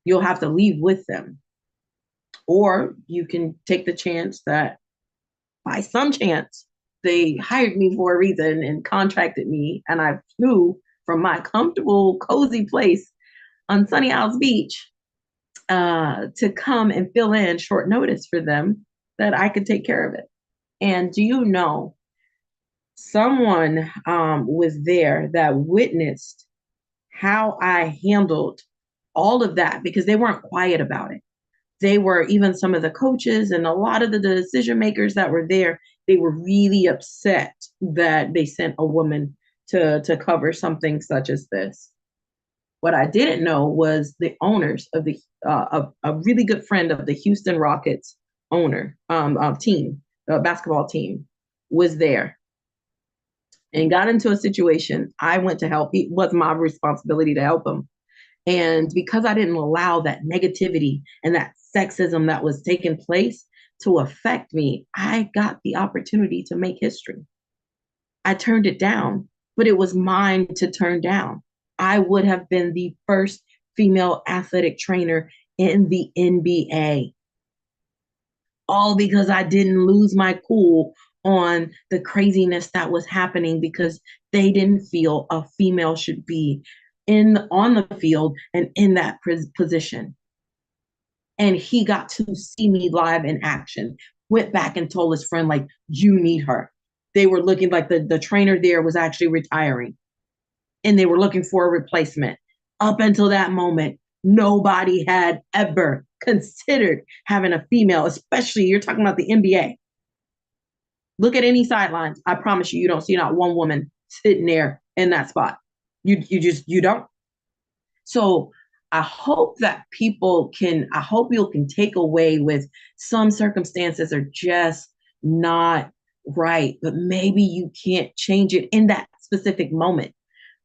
you'll have to leave with them, or you can take the chance that by some chance they hired me for a reason and contracted me, and I flew from my comfortable, cozy place on Sunny Isles Beach to come and fill in short notice for them that I could take care of it. And do you know, someone was there that witnessed how I handled all of that because they weren't quiet about it. They were, even some of the coaches and a lot of the decision makers that were there, they were really upset that they sent a woman to cover something such as this. What I didn't know was the owners of the a really good friend of the Houston Rockets owner team, basketball team, was there and got into a situation. I went to help. It was my responsibility to help him. And because I didn't allow that negativity and that sexism that was taking place to affect me, I got the opportunity to make history. I turned it down, but it was mine to turn down. I would have been the first female athletic trainer in the NBA, all because I didn't lose my cool on the craziness that was happening because they didn't feel a female should be in on the field and in that position. And he got to see me live in action. Went back and told his friend, like, you need her. They were looking like the trainer there was actually retiring and they were looking for a replacement. Up until that moment, nobody had ever considered having a female, especially you're talking about the NBA. Look at any sidelines. I promise you, you don't see not one woman sitting there in that spot. You don't. So I hope that I hope you can take away with some circumstances are just not right, but maybe you can't change it in that specific moment.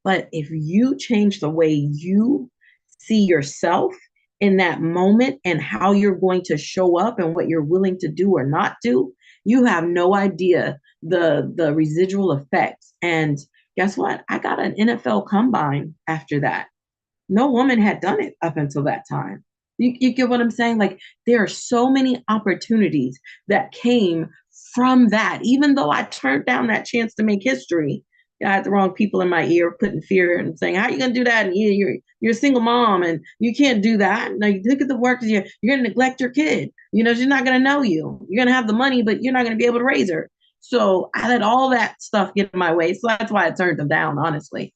But if you change the way you see yourself in that moment and how you're going to show up and what you're willing to do or not do, you have no idea the residual effects. And guess what? I got an NFL combine after that. No woman had done it up until that time. You get what I'm saying? Like there are so many opportunities that came from that. Even though I turned down that chance to make history, I had the wrong people in my ear putting fear and saying, "How are you gonna do that? And you're a single mom and you can't do that. Now you look at the work you're gonna neglect your kid. You know, she's not gonna know you. You're gonna have the money, but you're not gonna be able to raise her." So I let all that stuff get in my way. So that's why I turned them down, honestly.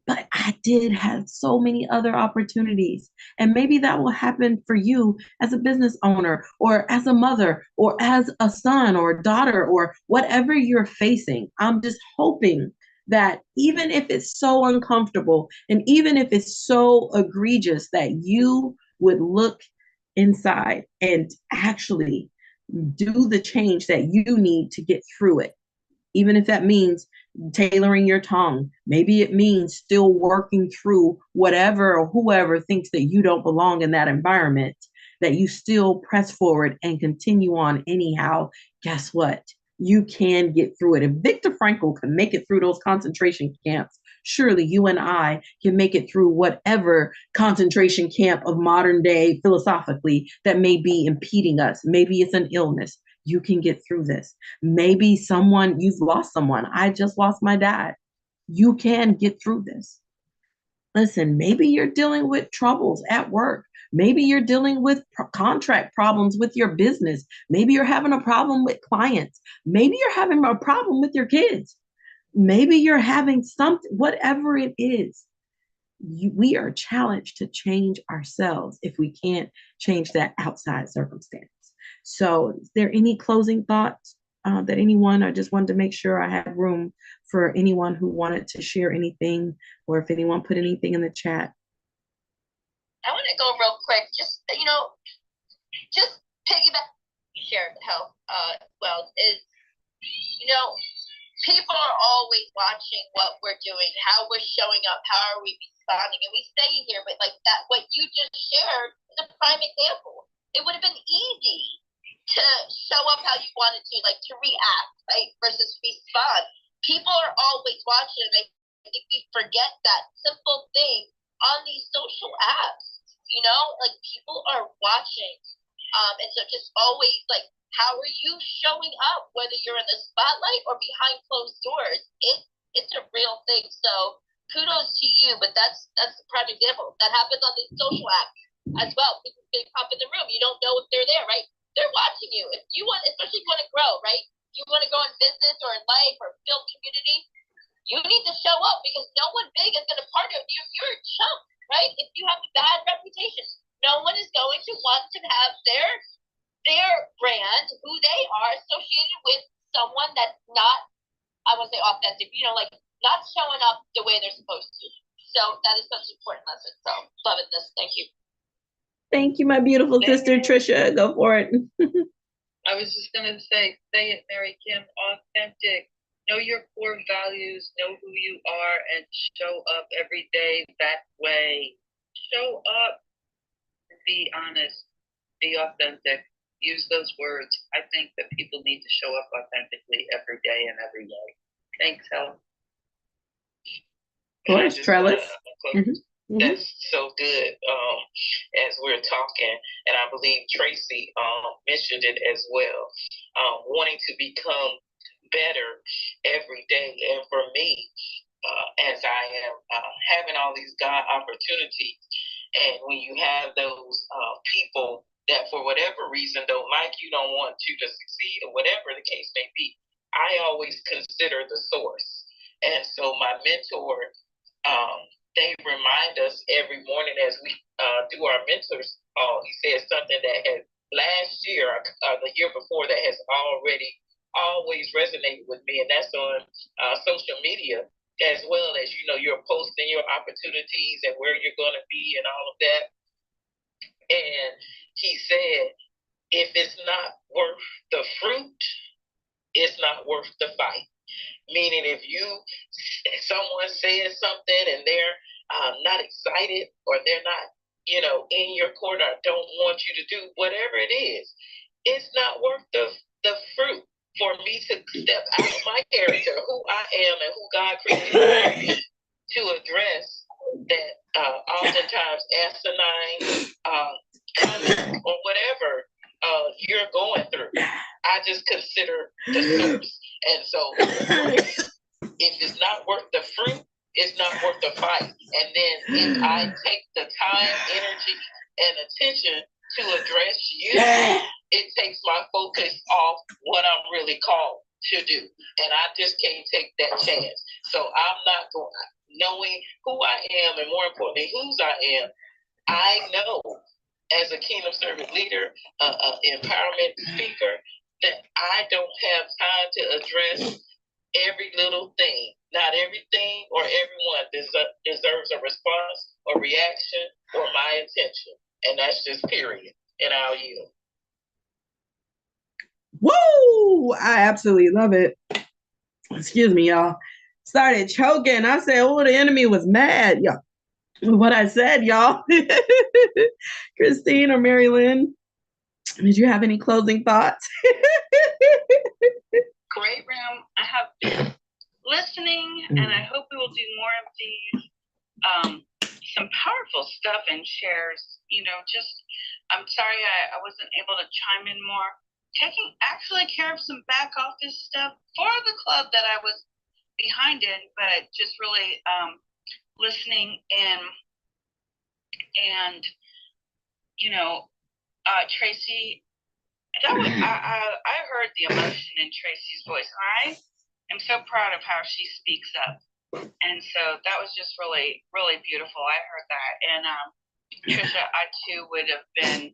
But I did have so many other opportunities. And maybe that will happen for you as a business owner or as a mother or as a son or a daughter or whatever you're facing. I'm just hoping that even if it's so uncomfortable and even if it's so egregious, that you would look inside and actually do the change that you need to get through it, even if that means tailoring your tongue. Maybe it means still working through whatever or whoever thinks that you don't belong in that environment, that you still press forward and continue on anyhow. Guess what? You can get through it. If Viktor Frankl can make it through those concentration camps, surely you and I can make it through whatever concentration camp of modern day philosophically that may be impeding us. Maybe it's an illness. You can get through this. Maybe you've lost someone. I just lost my dad. You can get through this. Listen, maybe you're dealing with troubles at work. Maybe you're dealing with contract problems with your business. Maybe you're having a problem with clients. Maybe you're having a problem with your kids. Maybe you're having something, whatever it is. We are challenged to change ourselves if we can't change that outside circumstance. So, is there any closing thoughts that anyone? I just wanted to make sure I had room for anyone who wanted to share anything, or if anyone put anything in the chat. I want to go real quick. Just just piggyback. Share health. Well, is people are always watching what we're doing, how we're showing up, how are we responding, and we stay here. But like that, what you just shared is a prime example. It would have been easy to show up how you wanted to, like to react, right? Versus respond. People are always watching, and I think we forget that simple thing on these social apps. You know, like people are watching. And so just always like, how are you showing up, whether you're in the spotlight or behind closed doors? It's a real thing. So kudos to you, but that's a prime example. That happens on these social apps as well. People can pop in the room. You don't know if they're there, right? They're watching you. If you want, especially if you want to grow, right? If you want to grow in business or in life or build community, you need to show up because no one big is going to partner with you. You're a chump, right? If you have a bad reputation, no one is going to want to have their brand, who they are, associated with someone that's not, I would say authentic, you know, like not showing up the way they're supposed to. So that is such an important lesson. So love it, this. Thank you. Thank you, my beautiful sister, Trisha. Go for it. I was just going to say it, Mary Kim, authentic. Know your core values, know who you are, and show up every day that way. Show up, be honest, be authentic. Use those words. I think that people need to show up authentically every day and every day. Thanks, Helen. Of course, Trellis. That's so good. As we're talking, and I believe Tracy mentioned it as well. Wanting to become better every day, and for me, as I am having all these God opportunities, and when you have those people that for whatever reason don't like you, don't want you to succeed, or whatever the case may be, I always consider the source. And so my mentor, they remind us every morning as we do our mentors call. He says something that has last year, the year before, that has always resonated with me, and that's on social media, as well as, you know, you're posting your opportunities and where you're going to be and all of that. And he said, if it's not worth the fruit, it's not worth the fight. Meaning, if someone says something and they're not excited, or they're not, you know, in your corner, don't want you to do whatever it is, it's not worth the fruit for me to step out of my character, who I am and who God created me, to address that oftentimes asinine comment or whatever you're going through. I just consider the source. And so if it's not worth the fruit, it's not worth the fight. And then if I take the time, energy, and attention to address you, it takes my focus off what I'm really called to do. And I just can't take that chance. So I'm not going, knowing who I am, and more importantly, whose I am, I know as a kingdom servant leader, empowerment speaker, that I don't have time to address every little thing. Not everything or everyone deserves a response or reaction or my attention. And that's just period. And I'll yield. Woo! I absolutely love it. Excuse me, y'all. Started choking. I said, oh, the enemy was mad. Y'all. What I said, y'all. Christine or Mary Lynn, did you have any closing thoughts? Great room. I have been listening, and I hope we will do more of these. Some powerful stuff and shares. You know, just I'm sorry I wasn't able to chime in more. Taking actually care of some back office stuff for the club that I was behind in, but just really listening in. And you know, Tracy, that was I heard the emotion in Tracy's voice. I am so proud of how she speaks up, and so that was just really, really beautiful. I heard that, and Trisha, I too would have been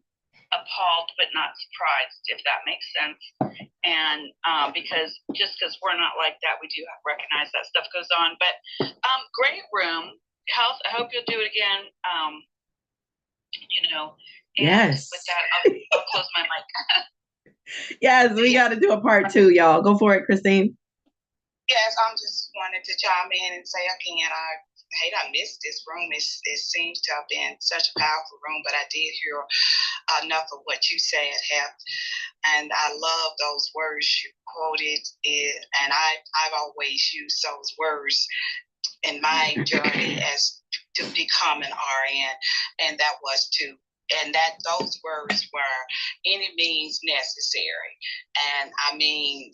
appalled but not surprised, if that makes sense. And because we're not like that, we do have to recognize that stuff goes on. But great room, Health. I hope you'll do it again. You know. And yes. With that, I'll close my mic. Yes, we got to do a part 2, y'all. Go for it, Christine. Yes, I'm just wanted to chime in and say again, I hate I missed this room. It seems to have been such a powerful room, but I did hear enough of what you said, Hef. And I love those words you quoted, and I've always used those words in my journey as to become an RN, and that was those words were any means necessary. And I mean,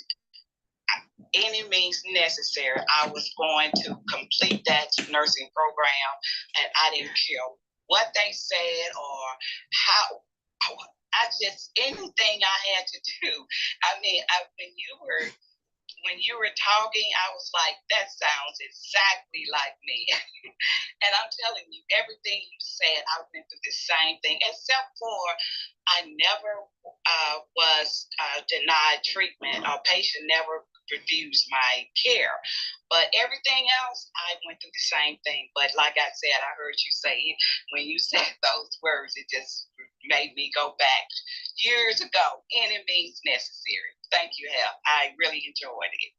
any means necessary. I was going to complete that nursing program, and I didn't care what they said or how. I just, anything I had to do. I mean, when you were talking, I was like, that sounds exactly like me. And I'm telling you, everything you said, I went through the same thing, except for I never was denied treatment. A patient never refused my care. But everything else, I went through the same thing. But like I said, I heard you say it. When you said those words, it just made me go back years ago. Any means necessary. Thank you, Hef. I really enjoyed it.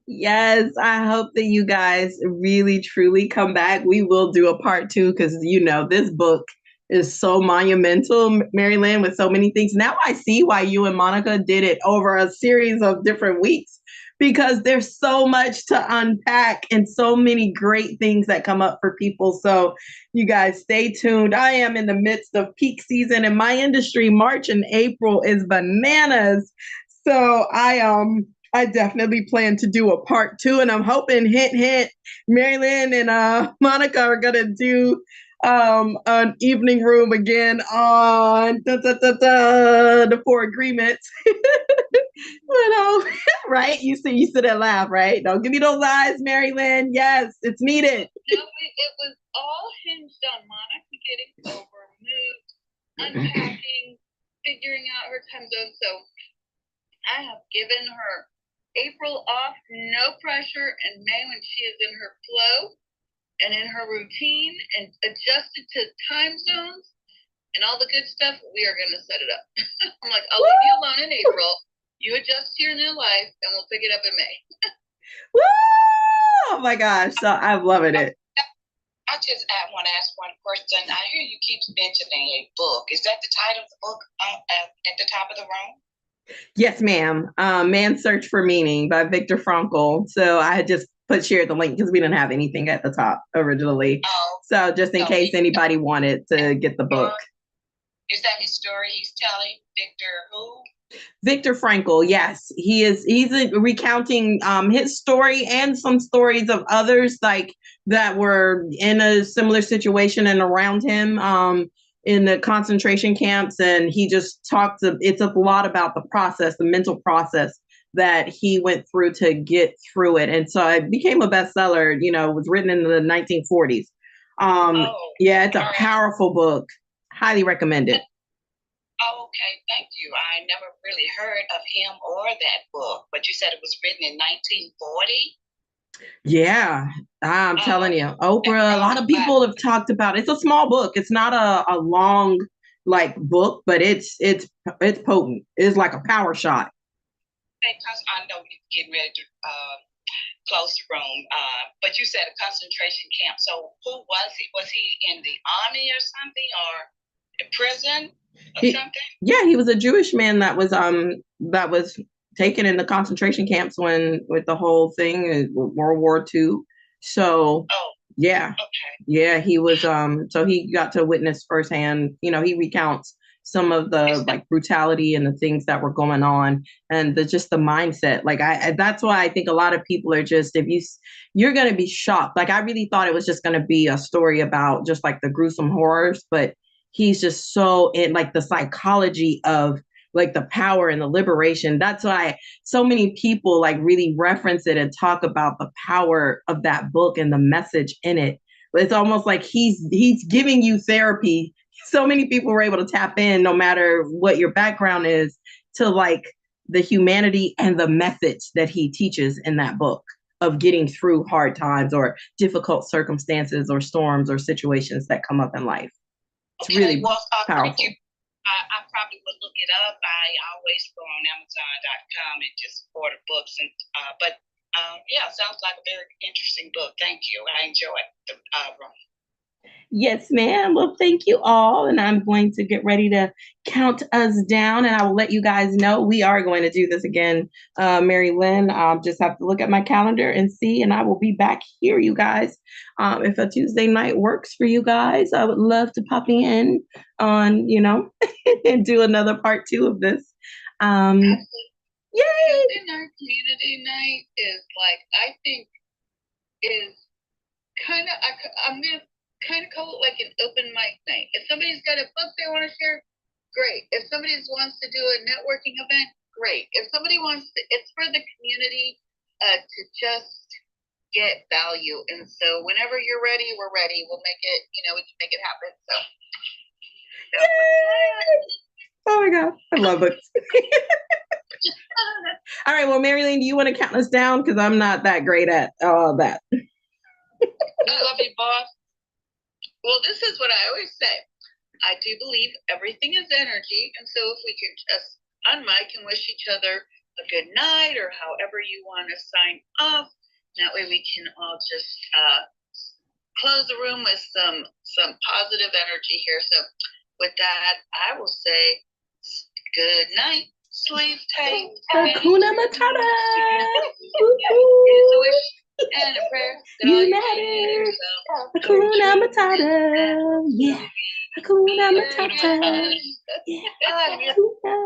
Yes, I hope that you guys really, truly come back. We will do a part 2 because, you know, this book is so monumental, Mary Lynn, with so many things. Now I see why you and Monica did it over a series of different weeks, because there's so much to unpack and so many great things that come up for people. So you guys stay tuned. I am in the midst of peak season in my industry. March and April is bananas. So I definitely plan to do a part 2, and I'm hoping, hint, hint, Mary Lynn and Monica are gonna do an evening room again on the 4 agreements. You know, right? You sit and laugh, right? Don't give me those eyes, Mary Lynn. Yes, it's needed. No, it was all hinged on Monica getting over mood, unpacking, figuring out her time zone. So I have given her April off, no pressure, and May, when she is in her flow and in her routine and adjusted to time zones and all the good stuff, we are going to set it up. I'm like, I'll leave you alone in April. You adjust to your new life, and we'll pick it up in May. Woo! Oh my gosh, so I'm loving it. I just want to ask one question. I hear you keep mentioning a book. Is that the title of the book at the top of the room? Yes, ma'am. Man's Search for Meaning by Viktor Frankl. So I had just shared the link because we didn't have anything at the top originally. Oh, so just in case anybody wanted to get the book. Is that his story he's telling? Viktor who? Viktor Frankl, yes. He's recounting his story and some stories of others like that were in a similar situation and around him in the concentration camps. And he just it's a lot about the process, the mental process that he went through to get through it. And so it became a bestseller, you know, it was written in the 1940s. Yeah, it's a powerful book. Highly recommend it. Oh, okay. Thank you. I never really heard of him or that book, but you said it was written in 1940? Yeah, I'm telling you, Oprah, a lot of people have talked about it. It's a small book. It's not a long like book, but it's potent. It's like a power shot. Because I know you're getting ready to close the room, but you said a concentration camp. So who was he? Was he in the army or something, or in prison or something? Yeah, he was a Jewish man that was taken in the concentration camps with the whole thing, World War II. So yeah, yeah, he was so he got to witness firsthand. You know, he recounts some of the like brutality and the things that were going on and just the mindset. Like that's why I think a lot of people are just, you're going to be shocked. Like I really thought it was just going to be a story about just like the gruesome horrors, but he's just so in like the psychology of like the power and the liberation. That's why so many people like really reference it and talk about the power of that book and the message in it. It's almost like he's giving you therapy. So many people were able to tap in, no matter what your background is, to like the humanity and the methods that he teaches in that book of getting through hard times or difficult circumstances or storms or situations that come up in life. It's really powerful. I probably would look it up. I always go on Amazon.com and just order books, but Yeah, sounds like a very interesting book. Thank you. I enjoyed the room. Yes, ma'am. Well, thank you all. And I'm going to get ready to count us down, and I will let you guys know we are going to do this again. Mary Lynn, just have to look at my calendar and see, and I will be back here, you guys. If a Tuesday night works for you guys, I would love to pop in on, and do another part 2 of this. Yay! Tuesday night community night is like, I think is kind of, I'm going to kind of call it like an open mic night. If somebody's got a book they want to share, great. If somebody wants to do a networking event, great. If somebody wants to, it's for the community to just get value. And so whenever you're ready, we're ready. We'll make it, we can make it happen. So. Oh my God, I love books. All right, well, Marilyn, do you want to count us down? Because I'm not that great at all that. I love you, boss. Well, this is what I always say. I do believe everything is energy. And so if we can just unmic and wish each other a good night or however you want to sign off, that way we can all just close the room with some positive energy here. So with that, I will say good night. Sleep tight. Hakuna Matata. Here's a wish and a prayer. You matter. Hakuna Matata. Yeah. Hakuna Matata. Yeah. Hakuna.